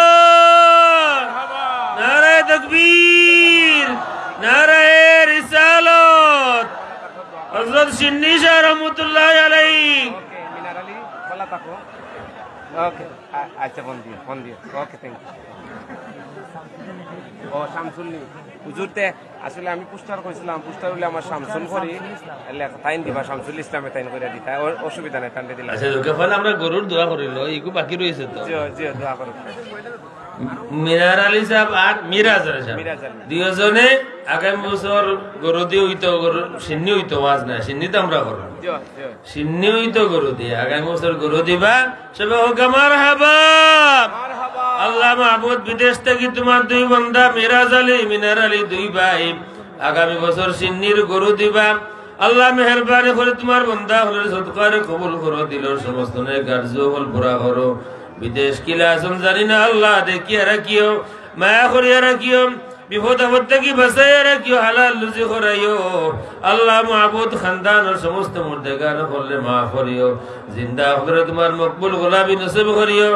নারায়ে তাকবীর নারায়ে রিসালাত হযরত সিন্নি শাহ রহমাতুল্লাহ আলাইহি মিনার আলী ভালো থাকো ওকে আচ্ছা ফোন দিও ওকে থ্যাংক ইউ ও শামসুল্লি হুজুরতে আসলে আমি পোস্টার কইছিলাম পোস্টার হলে আমার শামসুল করি তাইন দিবা শামসুল ইসলামে তাইন করে দিতা অসুবিধা নাই টান্ডে দিলা আচ্ছা ওকে ফলে আমরা গরুর দোয়া করিল ইকু বাকি রইছে তো জি জি দোয়া করো মিনার আলী সাহেব আর মিরাজ আলী সাহেব দুইজনে আগামী বছর গরু দিয়ে হইতো গরু সিন্নি হইতো ওয়াজ না সিন্নি তো আমরা করব সিন্নি হইতো গরু দিয়ে আগামী বছর গরু দিবা সবে হোক মারহাবা আল্লাহ মাহবুদ বিদেশ থেকে তোমার দুই বান্দা মিরাজ আলী মিনার আলী দুই ভাই আগামী বছর সিন্নির গরু দিবা আল্লাহ মেহেরবানি করে তোমার বান্দা হলে সদকারে কবুল করো দিল সমস্ত নেক কার্য হল পুরা করো বিদেশ কিলা আসন জানি না আল্লাহ দেখিয়া রাখিও মায়া করিয়া রাখিও বিপদ আপদ থেকে বাঁচাইয়া রাখিও হালাল রুজি করাইও আল্লাহ মাহবুদ খানদানের সমস্ত মুর্দেগান করলে মাফ করিও জিন্দা করে তোমার মকবুল গোলামি নসিব করিও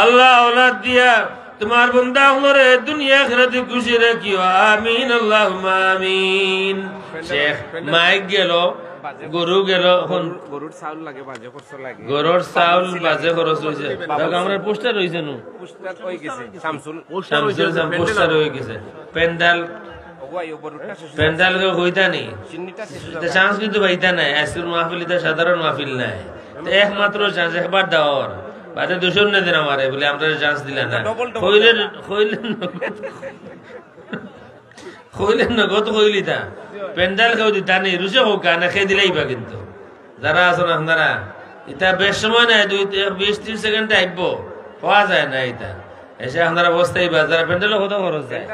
আল্লাহ औलाद দিয়া তোমার বান্দা হলরে দুনিয়া আখিরাতে খুশি রাখিও আমিন আল্লাহুম্মা আমিন। শেখ মাইক গেল গরু গেল গরুর চাউল লাগে বাজে খরচ লাগে গরুর চাউল বাজে খরচ হইছে আমরা পোস্টার হইছে নো পোস্টার হই গেছে শামসুল পোস্টার হই গেছে প্যান্ডেল প্যান্ডেল হইতা নি চান্স কিন্তু পাইতা নাই আজকের মাহফিল এটা সাধারণ মাহফিল নাই একমাত্র চান্স একবার দেওয়ার বাদে দূষণ না দিন আমারে বলে আমরা চান্স দিলা না কইলেন নগদ কইলি তা প্যান্ডেল কেউ দিতা নেই রুচে হোক না খেয়ে দিলেইবা কিন্তু যারা আছেন আপনারা এটা বেশ সময় নাই 20-30 সেকেন্ডে আইব পাওয়া যায় না এটা এসে আপনারা বসতেই বা যারা প্যান্ডেলও কত খরচ যায়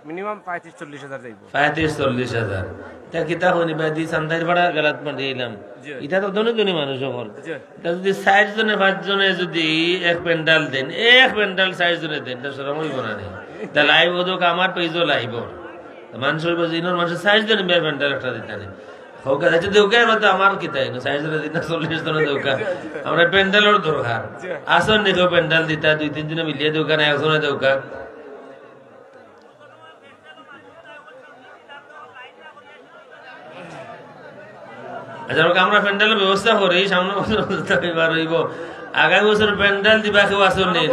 মিনিমাম 35-40 হাজার যাইব 35-40 হাজার তা কিতা হইনি বা দি সান্দাইর ভাড়া গলাত পাঠিয়েলাম এটা তো ধনী মানুষ হল এটা যদি 60 জনে 5 জনে যদি এক প্যান্ডেল দেন এক প্যান্ডেল 60 জনে দেন তা শরম হইব না তা লাইভ ওদক আমার পেজও লাইব মানুষ হইব জিনোর মানুষ 60 জনে প্যান্ডেল একটা দিতে নেই হোক আছে দেউকা মত আমার কিতাই না 60 জনে দিন 40 জনে দেউকা আমরা প্যান্ডেলের দরকার আসন দেখো প্যান্ডেল দিতা 2-3 জনে মিলিয়ে দেউকা না একজনে দেউকা আচ্ছা আমরা প্যান্ডেলের ব্যবস্থা করি সামনে এবার হইব আগামী বছর প্যান্ডেল দিবা কেউ আসন নেই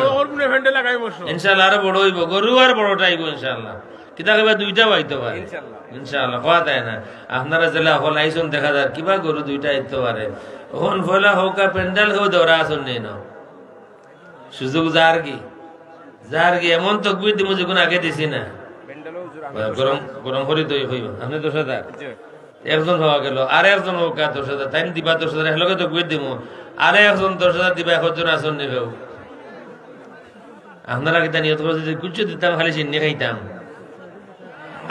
ইনশাল্লাহ আরো বড় হইব গরু আর বড়টা আইব ইনশাল্লাহ কিতা কিবা দুইটা পাইতে পারে ইনশাল্লাহ কোয়া তাই না আপনারা জেলা হল আইসন দেখা যায় কিবা গরু দুইটা আইতে পারে ওখান ফলা হোক প্যান্ডেল কেউ দৌড়া আসন নেই না সুযোগ যার কি এমন তকবির দিব যখন আগে দিছি না গরম গরম করি তো হইব আপনি 10,000 একজন হওয়া গেল আর একজন হোক 10,000 তাই দিবা 10,000 এর লগে তো কই দিব আর একজন 10,000 দিবা 100 আসন নেবে আপনারা কিতা নিয়ত করে যদি কিছু দিতাম খালি চিনি খাইতাম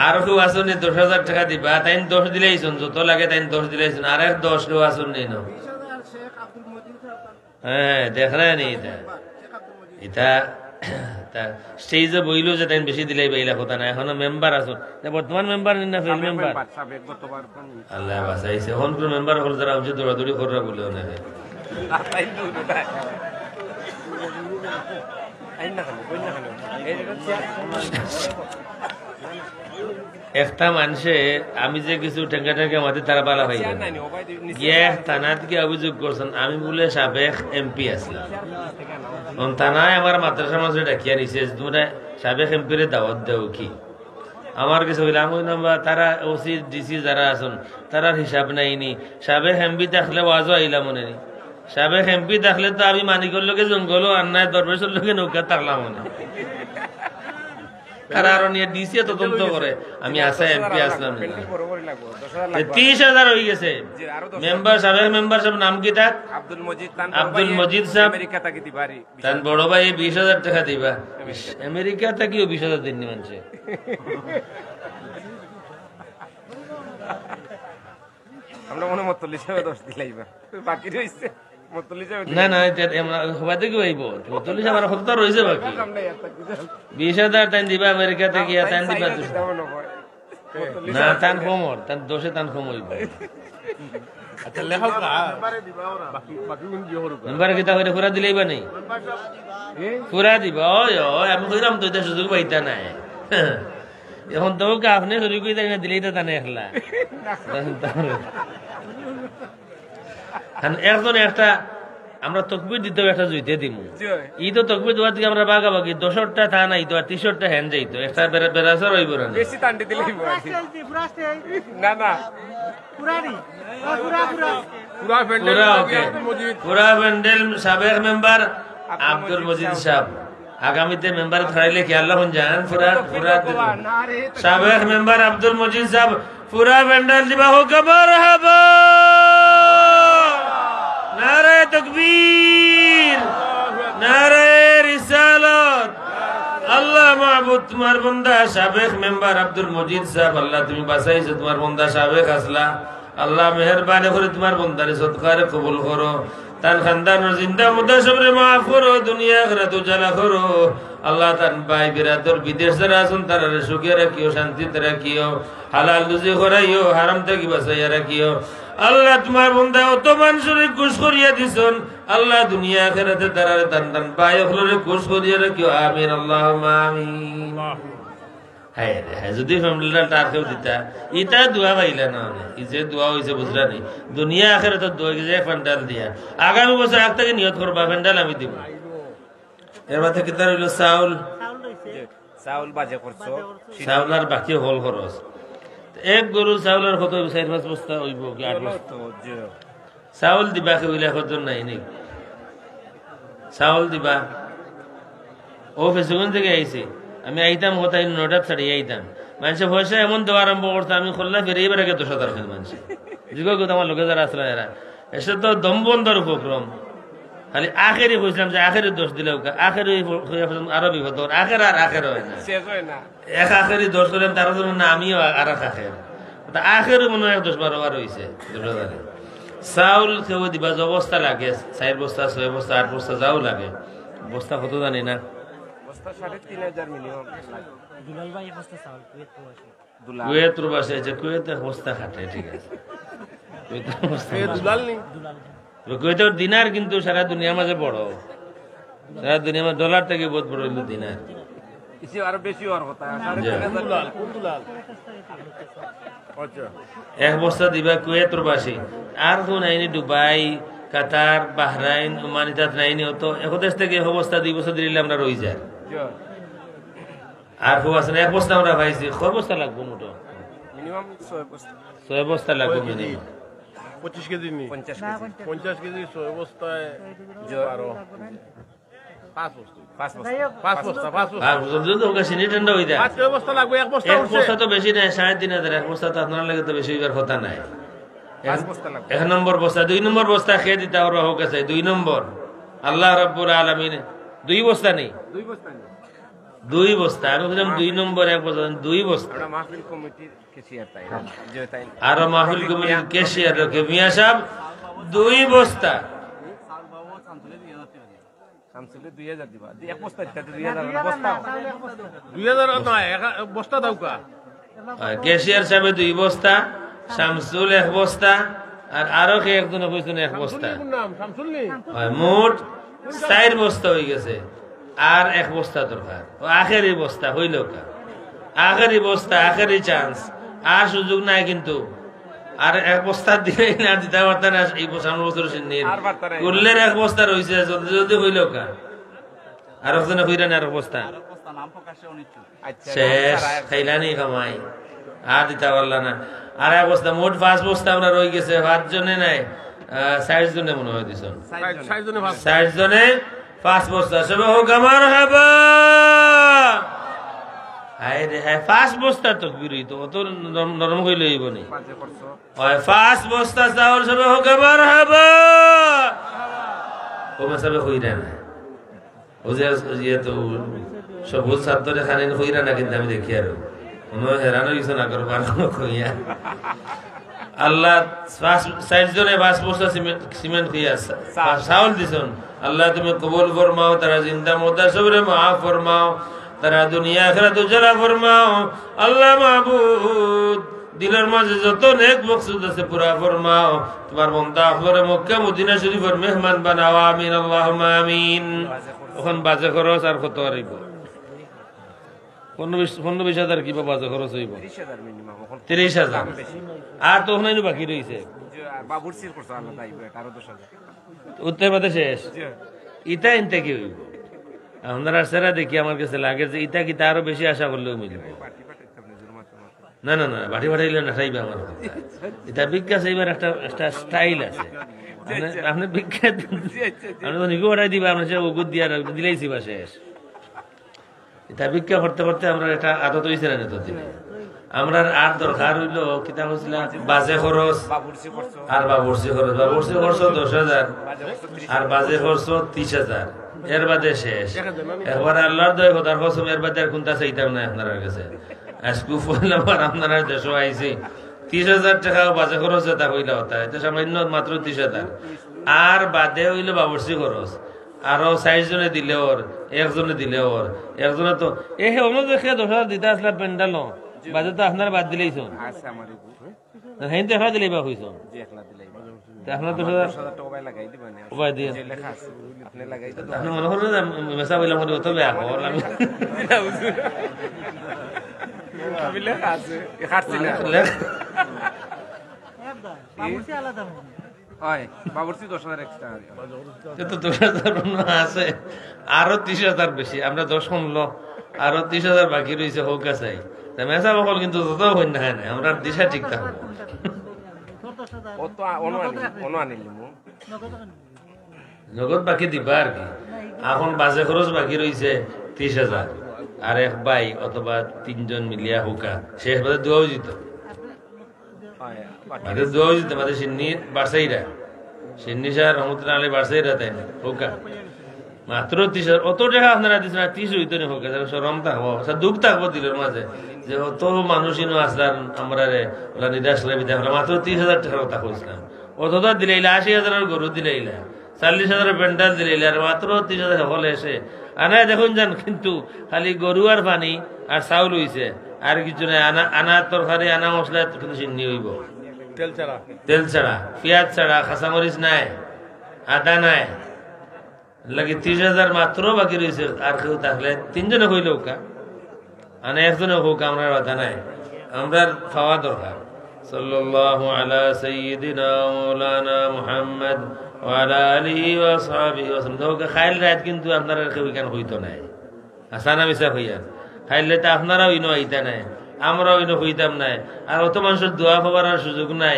আর কেউ আসন 10,000 টাকা দিবা তাই 10 দিলেইছন যত লাগে তাই 10 দিলেইছন আর এক 10 কেউ আসন নেই না হ্যাঁ দেখরা নেই এটা স্টেজে বইলো যে তাই বেশি দিলেই বাইলা কথা না এখনো মেম্বার আছো বর্তমান মেম্বার না ফেল মেম্বার আল্লাহ বাঁচাইছে এখন কোন মেম্বার হল যারা উচিত দৌড়াদৌড়ি করা বলেও না একটা মানুষে আমি যে কিছু টেঙ্কা টেঙ্কা মাতি তারা বালা ভাই গিয়ে থানাত গিয়ে অভিযোগ করছেন আমি বলে সাবেক এমপি আসলাম থানায় আমার মাদ্রাসা মাঝে ডাকিয়া নিছে তোমরা সাবেক এমপির দাওয়াত দেও কি আমার কিছু হইলাম তারা ওসি ডিসি যারা আছেন তারার হিসাব নাইনি সাবেক এমপি থাকলে ওয়াজও আইলাম মনে নি সাবেক এমপি থাকলে তো আমি মানিকর লোকে জঙ্গলও আর নাই দরবেশের লোকে নৌকা থাকলাম মনে কারণ ডিসি তদন্ত করে আমি আসা এমপি আসলাম 30,000 হয়ে গেছে মেম্বার সাবেক মেম্বার সব নাম কি থাক আব্দুল মজিদ সাহেব তার বড় ভাই 20,000 টাকা দিবা আমেরিকা থেকেও 20,000 দিননি মানুষে আমরা মনে মতলি সাহেব 10 দিলাইবা বাকি রইছে না না হবা থেকে আইব 40 আমার কত রয়েছে বাকি 20,000 তান দিবা আমেরিকা থেকে তান দিবা না তান কমর তান 10 তান কম হইব আচ্ছা লেখাও কা বাকি কোন কি হরু মেম্বার কিতা করে পুরা দিলেইবা নাই পুরা দিবা ওই আমি কইরাম তো এটা সুযোগ পাইতা নাই এখন তো আপনি শুরু কইতা না দিলেই তো তানে একলা একজন একটা আমরা তকবির দিতে একটা জুইতে দিমু ই তো তকবির দেওয়ার দিকে আমরা বাগাবাগি 10টা থা নাই তো আর 30টা হ্যান যাইতো একটা বেরাসর হইব না বেশি টান্ডি দিলেই না না পুরা প্যান্ডেল সাবেক মেম্বার আব্দুল মজিদ সাহেব আগামীতে মেম্বার ধরাইলে কি আল্লাহ জান পুরা সাবেক মেম্বার আব্দুল মজিদ সাহেব পুরা প্যান্ডেল দিবা হোক মারহাবা নারে তাকবীর নারে রিসালাত আল্লাহ মাহবুব তোমার বান্দা সাবেক মেম্বার আব্দুল মজিদ সাহেব আল্লাহ তুমি বাঁচাইছো তোমার বান্দা সাবেক আসলা আল্লাহ মেহেরবানি করে তোমার বান্দারে সদকারে কবুল করো তার খানদানের জিন্দা মুর্দা সবরে মাফ করো দুনিয়া আখিরাত উজালা করো আল্লাহ তার ভাই বিরাদর বিদেশ যারা আছেন তারা সুখে রাখিও শান্তিতে রাখিও হালাল রুজি করাইও হারাম থেকে বাঁচাইয়া রাখিও আল্লাহ তোমার বান্দা অত মানুষের খুশ করিয়া দিছন আল্লাহ দুনিয়া আখিরাতে তারারে তান তান ভাই হলরে খুশ করিয়া রাখিও আমিন আল্লাহুম্মা আমিন হ্যাঁ হ্যাঁ যদি ফ্যামিলিটা তার কেউ দিতা ইটা দোয়া পাইলা না ই যে দোয়া হয়েছে বুঝলা নি দুনিয়া আখিরাতে দোয়া যে প্যান্ডাল দিয়া আগামী বছর আগ থেকে নিয়ত করবা প্যান্ডাল আমি দিব এর মধ্যে কি তার হইলো চাউল বাজে করছো চাউল আর বাকি হল খরচ এক গরু চাউলের কত 4-5 বস্তা হইব কি 8 বস্তা চাউল দিবা কইলা কত নাই নি চাউল দিবা ও ফেসবুক থেকে আইছে আমি আইতাম কোথায় 9টা ছাড়িয়ে আইতাম মানুষের পয়সা এমন দেওয়া আরম্ভ করতো আমি খুললা ফিরে এবার আগে 10,000 খেল মানুষ জিগো আমার লোকে যারা আসলে এরা এসে তো দম বন্ধর উপক্রম খালি আখেরি কইছিলাম যে আখেরি দোষ দিলে আখেরি আরো বিপদ আখের আর আখের হয় না এক আখেরি দোষ করলাম তার জন্য না আমিও আর এক আখের আখেরও মনে হয় 10-12 বার হয়েছে 10,000 চাউল কেউ দিবা যে অবস্থা লাগে 4 বস্তা 6 বস্তা 8 বস্তা যাও লাগে বস্তা কত জানি না 3,500 মিনিমাম দুলাল ভাই বস্তা চাউল কুয়েত প্রবাসী আছে কুয়েতে বস্তা খাটে ঠিক আছে কুয়েতের দিনার কিন্তু সারা দুনিয়ার মাঝে বড় সারা দুনিয়ার মাঝে ডলার থেকে বহুত বড় হইল দিনার আরো বেশি হওয়ার কথা এক বস্তা দিবা কুয়েত প্রবাসী আর তো নাইনি দুবাই কাতার বাহরাইন ওমান ইত্যাদ নাইনি হতো এক দেশ থেকে এক বস্তা 2 বছর দিলে আমরা রই যায় আর খুব আছে এক বস্তা আমরা পাইছি কয় বস্তা লাগবো মোটো মিনিমাম 6 বস্তা 6 বস্তা লাগবে মিনিমাম 25 কেজি নি 50 কেজি 6 বস্তায় 5 বস্তা লাগবে এক বস্তা তো বেশি নাই 3,500 এক বস্তা তো আপনার লাগে তো বেশি হইবার কথা নাই 5 বস্তা লাগবে 1 নম্বর বস্তা 2 নম্বর বস্তা খেয়ে দিতে ওরা হোক আছে 2 নম্বর আল্লাহ রাব্বুল আলামিন 2 বস্তা নেই 2 বস্তা আমি বললাম 2 নম্বর 1 বস্তা 2 বস্তা আমরা মাহফিল কমিটির কেশিয়ার তাই যে তাই আর মাহফিল কমিটির কেশিয়ার কে মিয়া সাহেব 2 বস্তা সামসুলে 2000 দিবা এক বস্তা দিতে 2000 বস্তা 2000 না এক বস্তা দাও কা কেশিয়ার সাহেব 2 বস্তা শামসুল 1 বস্তা আর আরো কে একজন কইছেন 1 বস্তা নাম শামসুল নি মোট 4 বস্তা হয়ে গেছে আর 1 বস্তা দরকার ও আখেরি বস্তা হইল কা আখেরি বস্তা, আখেরি চান্স, আর সুযোগ নাই কিন্তু। আর এক বস্তা দিয়ে না দিতে পারতেন না এই সামনে বছর সিন্নির করলের এক বস্তা রয়েছে, যদি যদি হইল কা আর ওখানে হইলেন আর বস্তা শেষ, খাইলানি কামাই আর দিতে পারলা না। আর এক বস্তা, মোট 5 বস্তা আমরা রয়ে গেছে, 5 জনে নাই 60 জনে মনে হয় দিছ, 60 জনে 5 বস্তা। সবে হোক আমার হাবা, হায় রে হায়, 5 বস্তা তো বিরোধী তো অত নরম হইলে হইব নি। 5 বস্তা চাউল সবে হোক আমার হাবা, ও সবে হইরা না, ও যে ইয়ে তো সবুজ ছাত্র খানে হইরা না, কিন্তু আমি দেখি আর হেরানো কিছু না করবো কইয়া আল্লাহ 60 জনে 5 বস্তা সিমেন্ট খাইয়া চাউল দিছন। আল্লাহ তুমি কবুল ফরমাও, তারা জিন্দা মুর্দা সবরে মাফ ফরমাও, তারা দুনিয়া আখিরাত উজালা ফরমাও। আল্লাহ মাবুদ দিলের মাঝে যত নেক মকসুদ আছে পুরা ফরমাও। তোমার বান্দা আখরে মক্কা মদিনা শরীফের মেহমান বানাও, আমিন আল্লাহুম্মা আমিন। এখন বাজে খরচ আর কত হইব? 15-20 হাজার কিবা বাজে খরচ হইব? 30,000। আর তো ওখানে বাকি রয়েছে উত্তর প্রদেশ শেষ। ইটা ইনতে কি হইব? আপনারা সেরা দেখি আমার কাছে লাগে যে ইটা কিতা আরো বেশি আশা করলেও মিলবে না। না না, বাটি বাটাইলে না চাইবে আমার এটা বিজ্ঞা চাইবার একটা স্টাইল আছে। আপনি বিজ্ঞা আপনি তো নিগো বাটাই দিবা, আপনার সে ওগুদ দিয়া দিলেইছি বা শেষ। এটা বিজ্ঞা করতে করতে আমরা একটা আদত হয়েছে না তো দিনে। আমরা আর দরকার হইলো কিতা হয়েছিল বাজে খরচ আর বাবুর্চি খরচ। বাবুর্চি খরচ 10,000 আর বাজে খরচ 30,000, এর বাদে শেষ। একবার আল্লাহর দয় কথার কসম, এর বাদে আর কোনটা চাইতাম না আপনার কাছে। আজকে বললাম আর আপনারা দেশও আইসি 30,000 টাকা বাজে খরচ যেটা হইলে হতা, এটা সামান্য মাত্র 30,000। আর বাদে হইলো বাবুর্চি খরচ, আরো 60 জনে দিলে ওর, একজনে দিলে ওর, একজনে তো এই অনুযায়ী 10,000 দিতে আসলে প্যান্ডাল বাজে তো আপনার বাদ দিলেই শোন হ্যাঁ দেখা দিলেই বা হইছ আপনার 10,000 উপায় দিয়ে আপনি মনে করেন মেসা বললাম অত বেয়া হল। আছে আরো 30,000 বেশি, আমরা 10 কমলো, আরো 30,000 বাকি রয়েছে হোক চাই। মেসা বকল কিন্তু যত হই না আমরা দিশা ঠিক থাকবো। নগদ বাকি দিবা আর কি। এখন বাজে খরচ বাকি রয়েছে 30,000, আর এক ভাই অথবা 3 জন মিলিয়া হুকা শেষ বাজে দোয়াও যেত, দোয়াও যেত আমাদের সিন্নি বাড়সাইরা, সিন্নি সার রহমতুল্লাহ আলী বাড়সাইরা তাই না হুকা মাত্র 30,000। অত টাকা আপনারা দিচ্ছেন 30 হইতো না হোক, সরম থাকবো, দুঃখ থাকবো দিলের মাঝে যে অত মানুষই আসলাম আমরা ওরা নিরাশ লাগবে। মাত্র 30,000 টাকার কথা কইছিলাম, অতটা দিলাইলা 80,000 গরু দিলাইলা, 40,000 পেন্টাল দিলাইলা, আর মাত্র 30,000 সকলে এসে আনা দেখুন যান। কিন্তু খালি গরু আর পানি আর চাউল হইছে, আর কিছু নাই। আনা তরকারি আনা মশলা কিন্তু চিন্নি হইব, তেল ছাড়া, পেঁয়াজ ছাড়া, কাঁচামরিচ নাই, আদা নাই, লাগে 30,000 মাত্র বাকি রয়েছে। আর কেউ থাকলে 3 জনে হইল কা, আর একজনে হোক, আমরা কথা নাই, আমরা খাওয়া দরকার। সাল্লাল্লাহু আলা সাইয়্যিদিনা মাওলানা মুহাম্মদ ওয়া আলা আলিহি ওয়া আসহাবিহি ওয়া সাল্লাম। খাইল রাত কিন্তু আপনারা কেউ কেন হইতো নাই, আসানা মিশা হইয়া খাইলে তো আপনারাও ইনো আইতা নাই, আমরাও ইনো হইতাম নাই। আর অত মানুষের দোয়া পাবার সুযোগ নাই।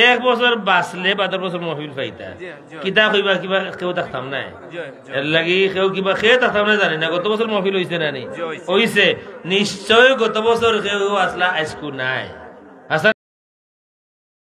1 বছর বাঁচলে 5 বছর মহফিল পাইতা, কিতা কইবা কিবা কেউ থাকতাম নাই, এর লাগি কেউ কিবা খেয়ে থাকতাম না জানি না। গত বছর মহফিল হইছে না নি? হইছে নিশ্চয়, গত বছর কেউ আসলা আজকু নাই।